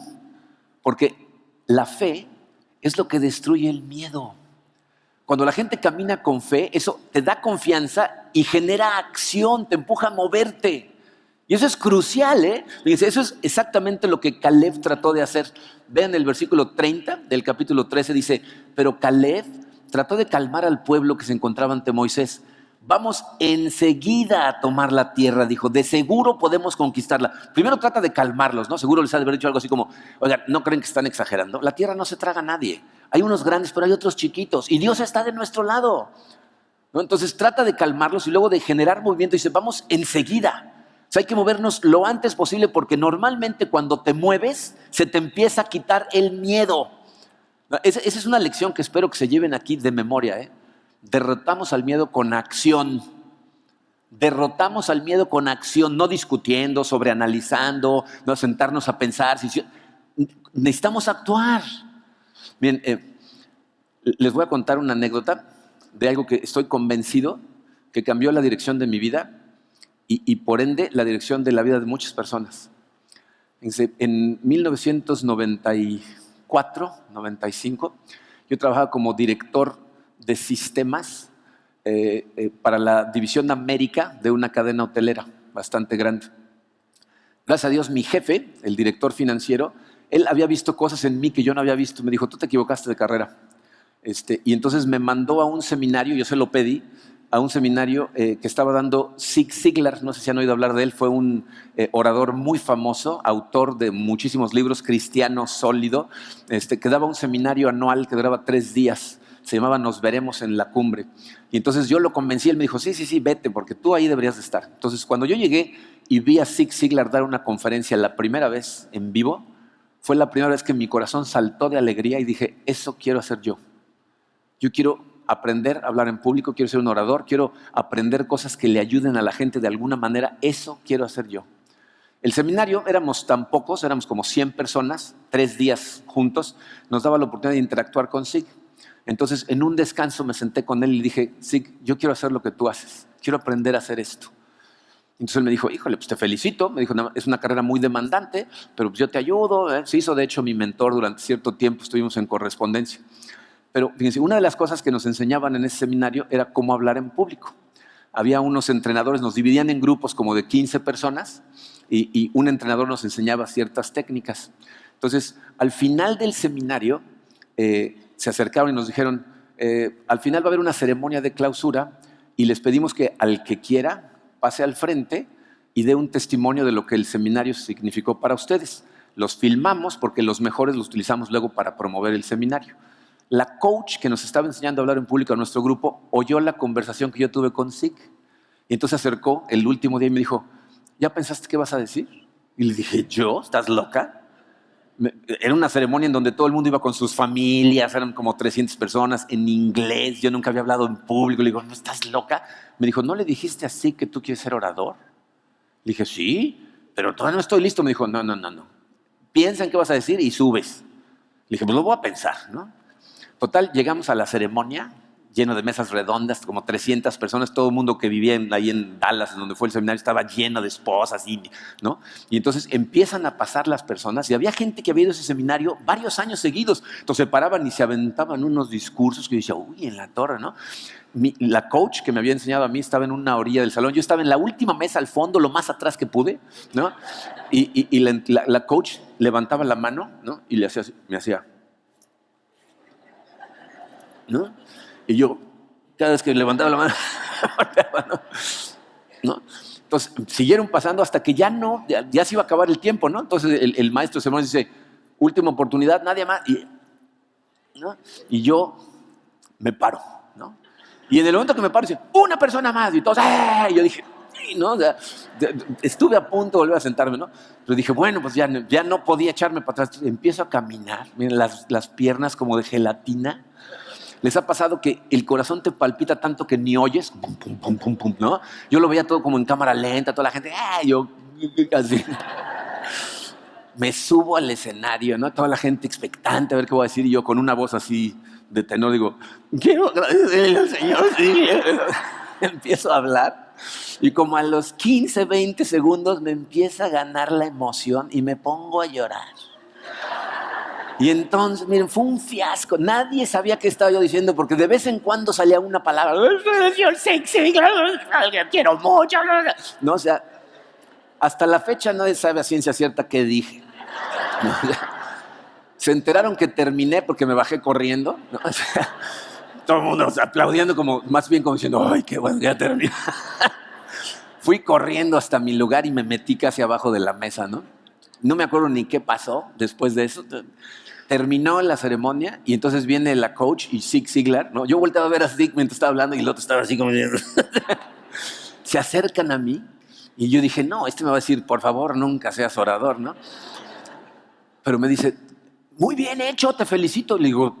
Porque la fe es lo que destruye el miedo. Cuando la gente camina con fe, eso te da confianza y genera acción, te empuja a moverte. Y eso es crucial, ¿eh? Fíjense, eso es exactamente lo que Caleb trató de hacer. Vean el versículo 30 del capítulo 13, dice, pero Caleb trató de calmar al pueblo que se encontraba ante Moisés. Vamos enseguida a tomar la tierra, dijo, de seguro podemos conquistarla. Primero trata de calmarlos, ¿no? Seguro les ha de haber dicho algo así como, oigan, ¿no creen que están exagerando? La tierra no se traga a nadie. Hay unos grandes, pero hay otros chiquitos. Y Dios está de nuestro lado, ¿no? Entonces trata de calmarlos y luego de generar movimiento. Dice, vamos enseguida. O sea, hay que movernos lo antes posible porque normalmente cuando te mueves se te empieza a quitar el miedo. Esa es una lección que espero que se lleven aquí de memoria, ¿eh? Derrotamos al miedo con acción. Derrotamos al miedo con acción, no discutiendo, sobreanalizando, no sentarnos a pensar. Necesitamos actuar. Bien, les voy a contar una anécdota de algo que estoy convencido que cambió la dirección de mi vida y por ende la dirección de la vida de muchas personas. En 1994, 95, yo trabajaba como director de sistemas para la división América de una cadena hotelera bastante grande. Gracias a Dios, mi jefe, el director financiero, él había visto cosas en mí que yo no había visto. Me dijo, tú te equivocaste de carrera. Y entonces me mandó a un seminario, yo se lo pedí, a un seminario que estaba dando Zig Ziglar. No sé si han oído hablar de él. Fue un orador muy famoso, autor de muchísimos libros, cristiano sólido, que daba un seminario anual que duraba 3 días. Se llamaba Nos veremos en la cumbre. Y entonces yo lo convencí, él me dijo, sí, vete, porque tú ahí deberías de estar. Entonces cuando yo llegué y vi a Zig Ziglar dar una conferencia la primera vez en vivo, fue la primera vez que mi corazón saltó de alegría y dije, eso quiero hacer yo. Yo quiero aprender a hablar en público, quiero ser un orador, quiero aprender cosas que le ayuden a la gente de alguna manera, eso quiero hacer yo. El seminario éramos tan pocos, éramos como 100 personas, 3 días juntos, nos daba la oportunidad de interactuar con Zig. Entonces, en un descanso me senté con él y le dije, Zig, yo quiero hacer lo que tú haces, quiero aprender a hacer esto. Entonces él me dijo, híjole, pues te felicito. Me dijo, no, es una carrera muy demandante, pero pues yo te ayudo. Se hizo, de hecho, mi mentor durante cierto tiempo, estuvimos en correspondencia. Pero fíjense, una de las cosas que nos enseñaban en ese seminario era cómo hablar en público. Había unos entrenadores, nos dividían en grupos como de 15 personas y un entrenador nos enseñaba ciertas técnicas. Entonces, al final del seminario, se acercaron y nos dijeron, al final va a haber una ceremonia de clausura y les pedimos que al que quiera pase al frente y dé un testimonio de lo que el seminario significó para ustedes. Los filmamos porque los mejores los utilizamos luego para promover el seminario. La coach que nos estaba enseñando a hablar en público a nuestro grupo oyó la conversación que yo tuve con Zig y entonces se acercó el último día y me dijo, ¿ya pensaste qué vas a decir? Y le dije, ¿yo? ¿Estás loca? Era una ceremonia en donde todo el mundo iba con sus familias, eran como 300 personas en inglés, yo nunca había hablado en público. Le digo, ¿no estás loca? Me dijo, ¿no le dijiste así que tú quieres ser orador? Le dije, sí, pero todavía no estoy listo. Me dijo, no. Piensa en qué vas a decir y subes. Le dije, pues lo voy a pensar, ¿no? Total, llegamos a la ceremonia, lleno de mesas redondas, como 300 personas, todo el mundo que vivía ahí en Dallas, donde fue el seminario, estaba lleno de esposas, ¿no? Y entonces empiezan a pasar las personas y había gente que había ido a ese seminario varios años seguidos. Entonces se paraban y se aventaban unos discursos que yo decía, uy, en la torre, ¿no? La coach que me había enseñado a mí estaba en una orilla del salón, yo estaba en la última mesa al fondo, lo más atrás que pude, ¿no? Y la coach levantaba la mano, ¿no? Y le hacía así, me hacía, ¿no? Y yo, cada vez que levantaba la mano, ¿no? Entonces, siguieron pasando hasta que ya se iba a acabar el tiempo, ¿no? Entonces, el maestro de ceremonias dice, última oportunidad, nadie más. ¿No? Y yo me paro, ¿no? Y en el momento que me paro, dice, una persona más. Y todos, ¡eh! Y yo dije, sí, ¿no? O sea, estuve a punto de volver a sentarme, ¿no? Pero dije, bueno, pues ya no podía echarme para atrás. Empiezo a caminar, miren, las piernas como de gelatina. ¿Les ha pasado que el corazón te palpita tanto que ni oyes? Pum, pum, pum, pum, pum, ¿no? Yo lo veía todo como en cámara lenta, toda la gente, yo así. Me subo al escenario, ¿no? Toda la gente expectante a ver qué voy a decir. Y yo con una voz así de tenor digo, quiero agradecerle al Señor. Sí. Empiezo a hablar y como a los 15, 20 segundos me empieza a ganar la emoción y me pongo a llorar. Y entonces, miren, fue un fiasco. Nadie sabía qué estaba yo diciendo porque de vez en cuando salía una palabra. Señor sexy, quiero mucho. No, o sea, hasta la fecha nadie sabe a ciencia cierta qué dije. ¿No? O sea, se enteraron que terminé porque me bajé corriendo. ¿No? O sea, todo el mundo aplaudiendo, más bien como diciendo, ¡ay, qué bueno, ya terminé! Fui corriendo hasta mi lugar y me metí casi abajo de la mesa, ¿no? No me acuerdo ni qué pasó después de eso. Terminó la ceremonia y entonces viene la coach y Zig Ziglar, ¿no? Yo volteaba a ver a Zig mientras estaba hablando y el otro estaba así como... Se acercan a mí y yo dije, no, me va a decir, por favor, nunca seas orador, ¿no? Pero me dice, muy bien hecho, te felicito. Le digo,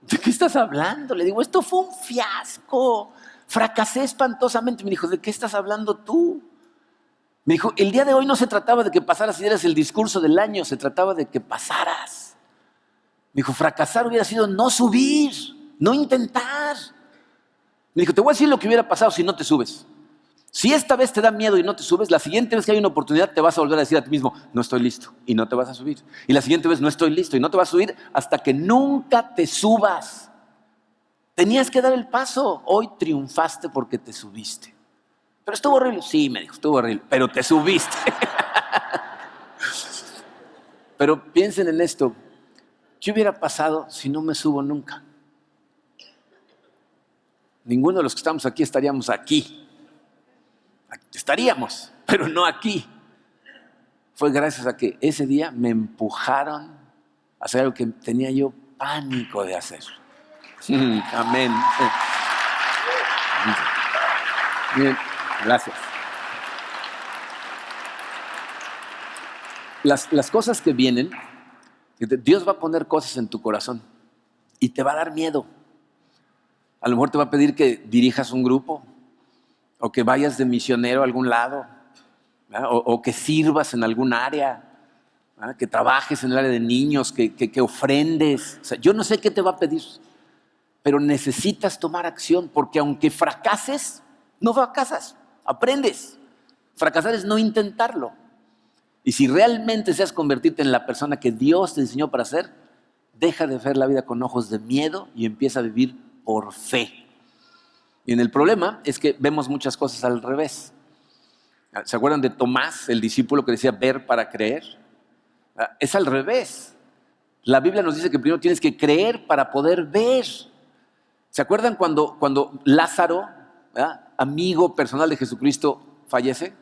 ¿de qué estás hablando? Le digo, esto fue un fiasco. Fracasé espantosamente. Me dijo, ¿de qué estás hablando tú? Me dijo, el día de hoy no se trataba de que pasaras y dieras el discurso del año, se trataba de que pasaras. Me dijo, fracasar hubiera sido no subir, no intentar. Me dijo, te voy a decir lo que hubiera pasado si no te subes. Si esta vez te da miedo y no te subes, la siguiente vez que hay una oportunidad te vas a volver a decir a ti mismo, no estoy listo, y no te vas a subir. Y la siguiente vez, no estoy listo, y no te vas a subir hasta que nunca te subas. Tenías que dar el paso. Hoy triunfaste porque te subiste. Pero estuvo horrible. Sí, me dijo, estuvo horrible, pero te subiste. Pero piensen en esto. ¿Qué hubiera pasado si no me subo nunca? Ninguno de los que estamos aquí estaríamos aquí. Estaríamos, pero no aquí. Fue gracias a que ese día me empujaron a hacer algo que tenía yo pánico de hacer. Amén. Bien, gracias. Las cosas que vienen, Dios va a poner cosas en tu corazón y te va a dar miedo. A lo mejor te va a pedir que dirijas un grupo o que vayas de misionero a algún lado, o que sirvas en algún área, que trabajes en el área de niños, que ofrendes. O sea, yo no sé qué te va a pedir, pero necesitas tomar acción porque aunque fracases, no fracasas, aprendes. Fracasar es no intentarlo. Y si realmente deseas convertirte en la persona que Dios te diseñó para ser, deja de ver la vida con ojos de miedo y empieza a vivir por fe. Y el problema es que vemos muchas cosas al revés. ¿Se acuerdan de Tomás, el discípulo que decía ver para creer? Es al revés. La Biblia nos dice que primero tienes que creer para poder ver. ¿Se acuerdan cuando Lázaro, amigo personal de Jesucristo, fallece?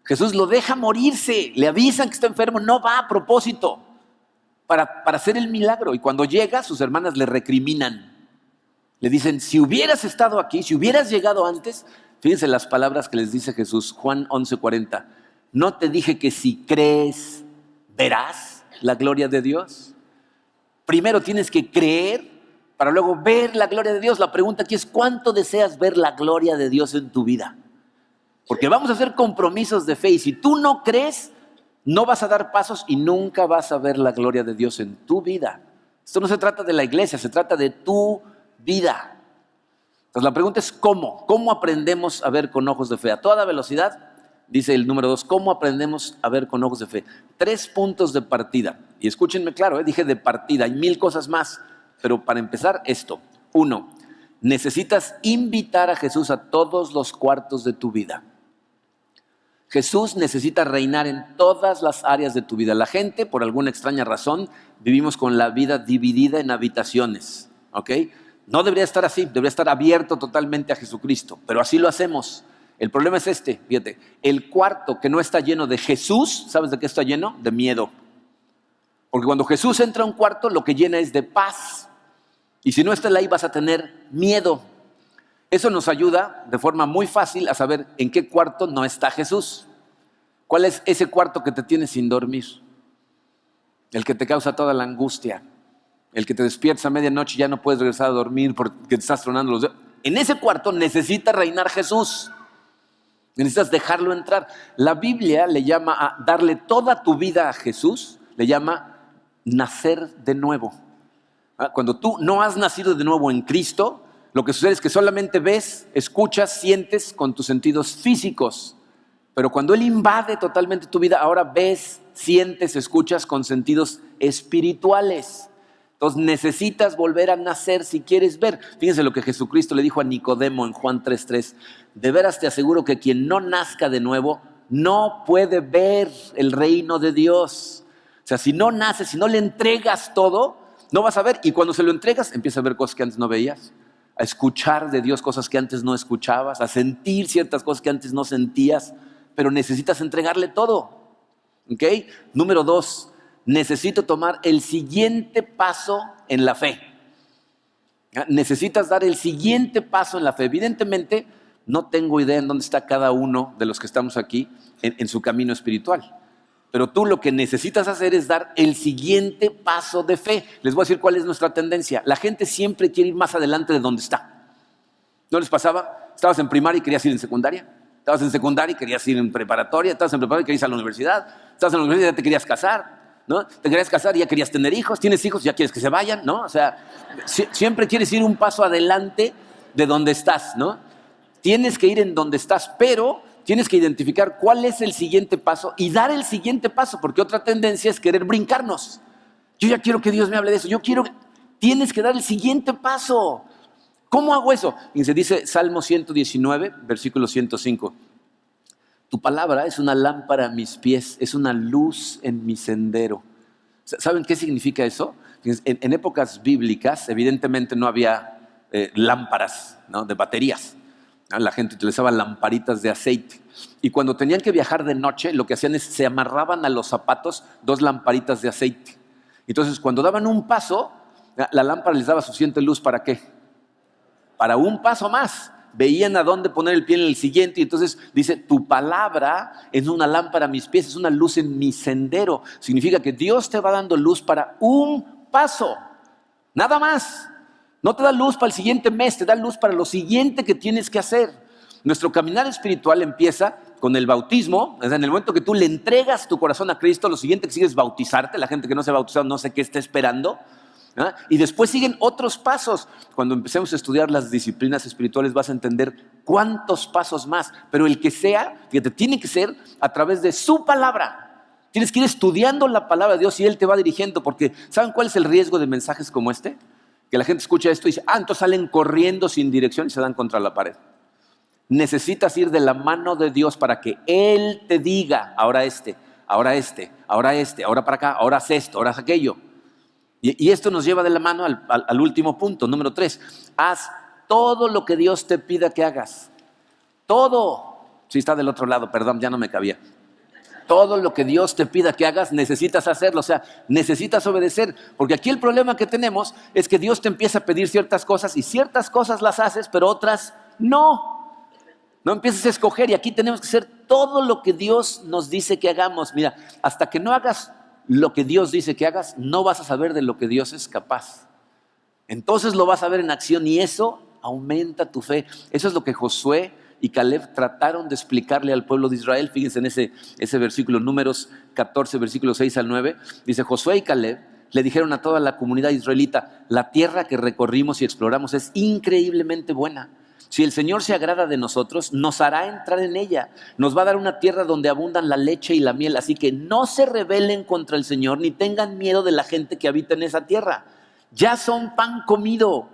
Jesús lo deja morirse, le avisan que está enfermo, no va a propósito para hacer el milagro. Y cuando llega, sus hermanas le recriminan. Le dicen, si hubieras estado aquí, si hubieras llegado antes, fíjense las palabras que les dice Jesús, Juan 11:40. ¿No te dije que si crees, verás la gloria de Dios? Primero tienes que creer para luego ver la gloria de Dios. La pregunta aquí es, ¿cuánto deseas ver la gloria de Dios en tu vida? Porque vamos a hacer compromisos de fe y si tú no crees, no vas a dar pasos y nunca vas a ver la gloria de Dios en tu vida. Esto no se trata de la iglesia, se trata de tu vida. Entonces la pregunta es ¿cómo? ¿Cómo aprendemos a ver con ojos de fe? A toda velocidad, dice el número 2, ¿cómo aprendemos a ver con ojos de fe? 3 puntos de partida. Y escúchenme claro, dije de partida, hay 1000 cosas más, pero para empezar esto. 1, necesitas invitar a Jesús a todos los cuartos de tu vida. Jesús necesita reinar en todas las áreas de tu vida. La gente, por alguna extraña razón, vivimos con la vida dividida en habitaciones, ¿ok? No debería estar así, debería estar abierto totalmente a Jesucristo, pero así lo hacemos. El problema es este, fíjate, el cuarto que no está lleno de Jesús, ¿sabes de qué está lleno? De miedo. Porque cuando Jesús entra a un cuarto, lo que llena es de paz. Y si no está ahí, vas a tener miedo. Eso nos ayuda de forma muy fácil a saber en qué cuarto no está Jesús. ¿Cuál es ese cuarto que te tiene sin dormir? El que te causa toda la angustia. El que te despiertas a medianoche y ya no puedes regresar a dormir porque te estás tronando los dedos. En ese cuarto necesita reinar Jesús. Necesitas dejarlo entrar. La Biblia le llama a darle toda tu vida a Jesús, le llama nacer de nuevo. Cuando tú no has nacido de nuevo en Cristo, lo que sucede es que solamente ves, escuchas, sientes con tus sentidos físicos. Pero cuando Él invade totalmente tu vida, ahora ves, sientes, escuchas con sentidos espirituales. Entonces necesitas volver a nacer si quieres ver. Fíjense lo que Jesucristo le dijo a Nicodemo en Juan 3:3. De veras te aseguro que quien no nazca de nuevo no puede ver el reino de Dios. O sea, si no naces, si no le entregas todo, no vas a ver. Y cuando se lo entregas, empiezas a ver cosas que antes no veías. A escuchar de Dios cosas que antes no escuchabas, a sentir ciertas cosas que antes no sentías, pero necesitas entregarle todo. ¿Ok? Número 2, necesito tomar el siguiente paso en la fe. Necesitas dar el siguiente paso en la fe. Evidentemente, no tengo idea en dónde está cada uno de los que estamos aquí en su camino espiritual. Pero tú lo que necesitas hacer es dar el siguiente paso de fe. Les voy a decir cuál es nuestra tendencia. La gente siempre quiere ir más adelante de donde está. ¿No les pasaba? Estabas en primaria y querías ir en secundaria. Estabas en secundaria y querías ir en preparatoria. Estabas en preparatoria y querías ir a la universidad. Estabas en la universidad y ya te querías casar, ¿no? Te querías casar y ya querías tener hijos. Tienes hijos y ya quieres que se vayan, ¿no? O sea, siempre quieres ir un paso adelante de donde estás, ¿no? Tienes que ir en donde estás, pero tienes que identificar cuál es el siguiente paso y dar el siguiente paso, porque otra tendencia es querer brincarnos. Yo ya quiero que Dios me hable de eso. Tienes que dar el siguiente paso. ¿Cómo hago eso? Y se dice Salmo 119, versículo 105. Tu palabra es una lámpara a mis pies, es una luz en mi sendero. ¿Saben qué significa eso? En épocas bíblicas, evidentemente no había lámparas, ¿no?, de baterías. La gente utilizaba lamparitas de aceite. Y cuando tenían que viajar de noche, lo que hacían es se amarraban a los zapatos 2 lamparitas de aceite. Entonces, cuando daban un paso, la lámpara les daba suficiente luz, ¿para qué? Para un paso más. Veían a dónde poner el pie en el siguiente. Y entonces dice, tu palabra es una lámpara a mis pies, es una luz en mi sendero. Significa que Dios te va dando luz para un paso. Nada más. No te da luz para el siguiente mes, te da luz para lo siguiente que tienes que hacer. Nuestro caminar espiritual empieza con el bautismo. En el momento que tú le entregas tu corazón a Cristo, lo siguiente que sigue es bautizarte. La gente que no se ha bautizado no sé qué está esperando. Y después siguen otros pasos. Cuando empecemos a estudiar las disciplinas espirituales vas a entender cuántos pasos más. Pero el que sea, fíjate, tiene que ser a través de su palabra. Tienes que ir estudiando la palabra de Dios y Él te va dirigiendo. Porque ¿saben cuál es el riesgo de mensajes como este? Que la gente escucha esto y dice, entonces salen corriendo sin dirección y se dan contra la pared. Necesitas ir de la mano de Dios para que Él te diga, ahora ahora para acá, ahora haz esto, ahora haz aquello. Y esto nos lleva de la mano al último punto, número 3. Haz todo lo que Dios te pida que hagas. Todo. Sí, está del otro lado, perdón, ya no me cabía. Todo lo que Dios te pida que hagas, necesitas hacerlo, o sea, necesitas obedecer. Porque aquí el problema que tenemos es que Dios te empieza a pedir ciertas cosas y ciertas cosas las haces, pero otras no. No empiezas a escoger y aquí tenemos que hacer todo lo que Dios nos dice que hagamos. Mira, hasta que no hagas lo que Dios dice que hagas, no vas a saber de lo que Dios es capaz. Entonces lo vas a ver en acción y eso aumenta tu fe. Eso es lo que Josué y Caleb trataron de explicarle al pueblo de Israel. Fíjense en ese versículo, Números 14, versículos 6 al 9. Dice, Josué y Caleb le dijeron a toda la comunidad israelita, la tierra que recorrimos y exploramos es increíblemente buena. Si el Señor se agrada de nosotros, nos hará entrar en ella. Nos va a dar una tierra donde abundan la leche y la miel. Así que no se rebelen contra el Señor, ni tengan miedo de la gente que habita en esa tierra. Ya son pan comido.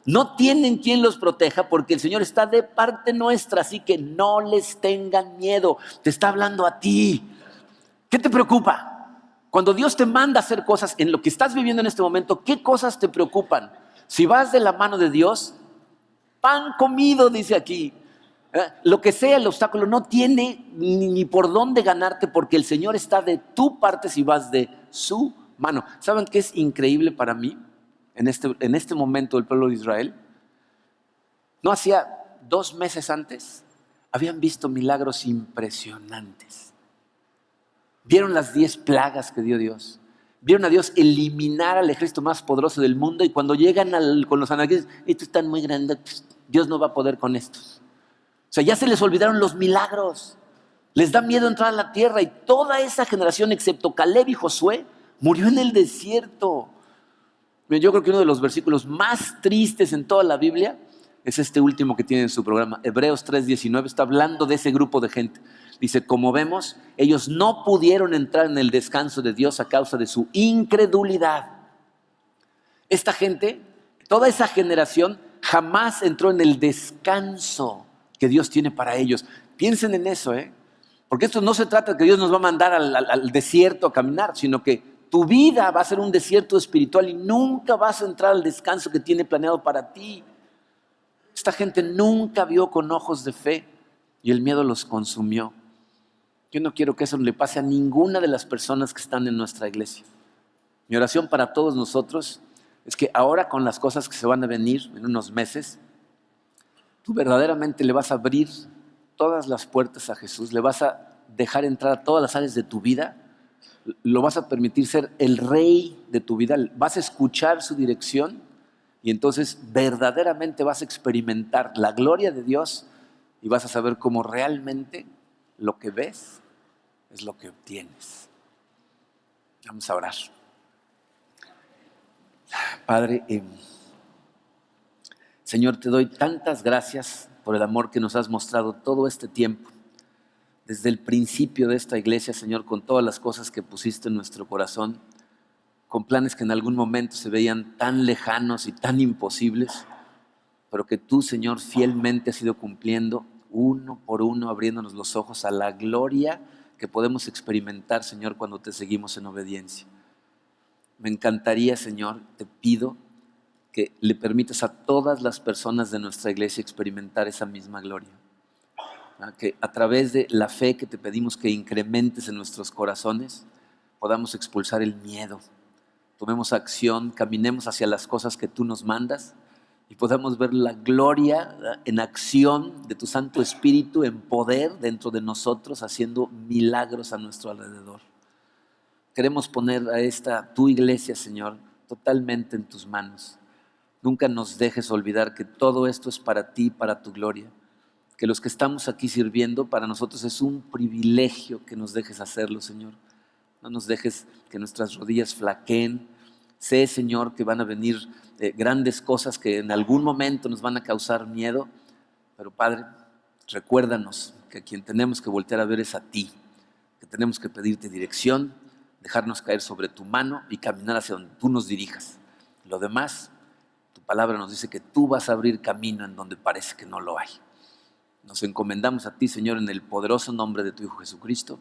No tienen quien los proteja porque el Señor está de parte nuestra, así que no les tengan miedo. Te está hablando a ti. ¿Qué te preocupa? Cuando Dios te manda a hacer cosas en lo que estás viviendo en este momento, ¿qué cosas te preocupan? Si vas de la mano de Dios, pan comido, dice aquí. Lo que sea el obstáculo no tiene ni por dónde ganarte porque el Señor está de tu parte si vas de su mano. ¿Saben qué es increíble para mí en este momento del pueblo de Israel? No hacía 2 meses antes habían visto milagros impresionantes. Vieron las 10 plagas que dio Dios. Vieron a Dios eliminar al ejército más poderoso del mundo y cuando llegan con los anaqueles, estos están muy grandes, Dios no va a poder con estos. O sea, ya se les olvidaron los milagros. Les da miedo entrar a la tierra y toda esa generación, excepto Caleb y Josué, murió en el desierto. Yo creo que uno de los versículos más tristes en toda la Biblia es este último que tiene en su programa. Hebreos 3:19 está hablando de ese grupo de gente. Dice, como vemos, ellos no pudieron entrar en el descanso de Dios a causa de su incredulidad. Esta gente, toda esa generación, jamás entró en el descanso que Dios tiene para ellos. Piensen en eso, porque esto no se trata de que Dios nos va a mandar al desierto a caminar, sino que tu vida va a ser un desierto espiritual y nunca vas a entrar al descanso que tiene planeado para ti. Esta gente nunca vio con ojos de fe y el miedo los consumió. Yo no quiero que eso le pase a ninguna de las personas que están en nuestra iglesia. Mi oración para todos nosotros es que ahora con las cosas que se van a venir en unos meses, tú verdaderamente le vas a abrir todas las puertas a Jesús, le vas a dejar entrar a todas las áreas de tu vida, lo vas a permitir ser el rey de tu vida, vas a escuchar su dirección y entonces verdaderamente vas a experimentar la gloria de Dios y vas a saber cómo realmente lo que ves es lo que obtienes. Vamos a orar. Padre, Señor, te doy tantas gracias por el amor que nos has mostrado todo este tiempo. Desde el principio de esta iglesia, Señor, con todas las cosas que pusiste en nuestro corazón, con planes que en algún momento se veían tan lejanos y tan imposibles, pero que tú, Señor, fielmente has ido cumpliendo uno por uno, abriéndonos los ojos a la gloria que podemos experimentar, Señor, cuando te seguimos en obediencia. Me encantaría, Señor, te pido que le permitas a todas las personas de nuestra iglesia experimentar esa misma gloria. Que a través de la fe que te pedimos que incrementes en nuestros corazones, podamos expulsar el miedo, tomemos acción, caminemos hacia las cosas que tú nos mandas y podamos ver la gloria en acción de tu Santo Espíritu en poder dentro de nosotros, haciendo milagros a nuestro alrededor. Queremos poner a esta tu iglesia, Señor, totalmente en tus manos. Nunca nos dejes olvidar que todo esto es para ti, para tu gloria. Que los que estamos aquí sirviendo, para nosotros es un privilegio que nos dejes hacerlo, Señor. No nos dejes que nuestras rodillas flaqueen. Sé, Señor, que van a venir grandes cosas que en algún momento nos van a causar miedo. Pero, Padre, recuérdanos que a quien tenemos que voltear a ver es a ti. Que tenemos que pedirte dirección, dejarnos caer sobre tu mano y caminar hacia donde tú nos dirijas. Lo demás, tu palabra nos dice que tú vas a abrir camino en donde parece que no lo hay. Nos encomendamos a ti, Señor, en el poderoso nombre de tu Hijo Jesucristo.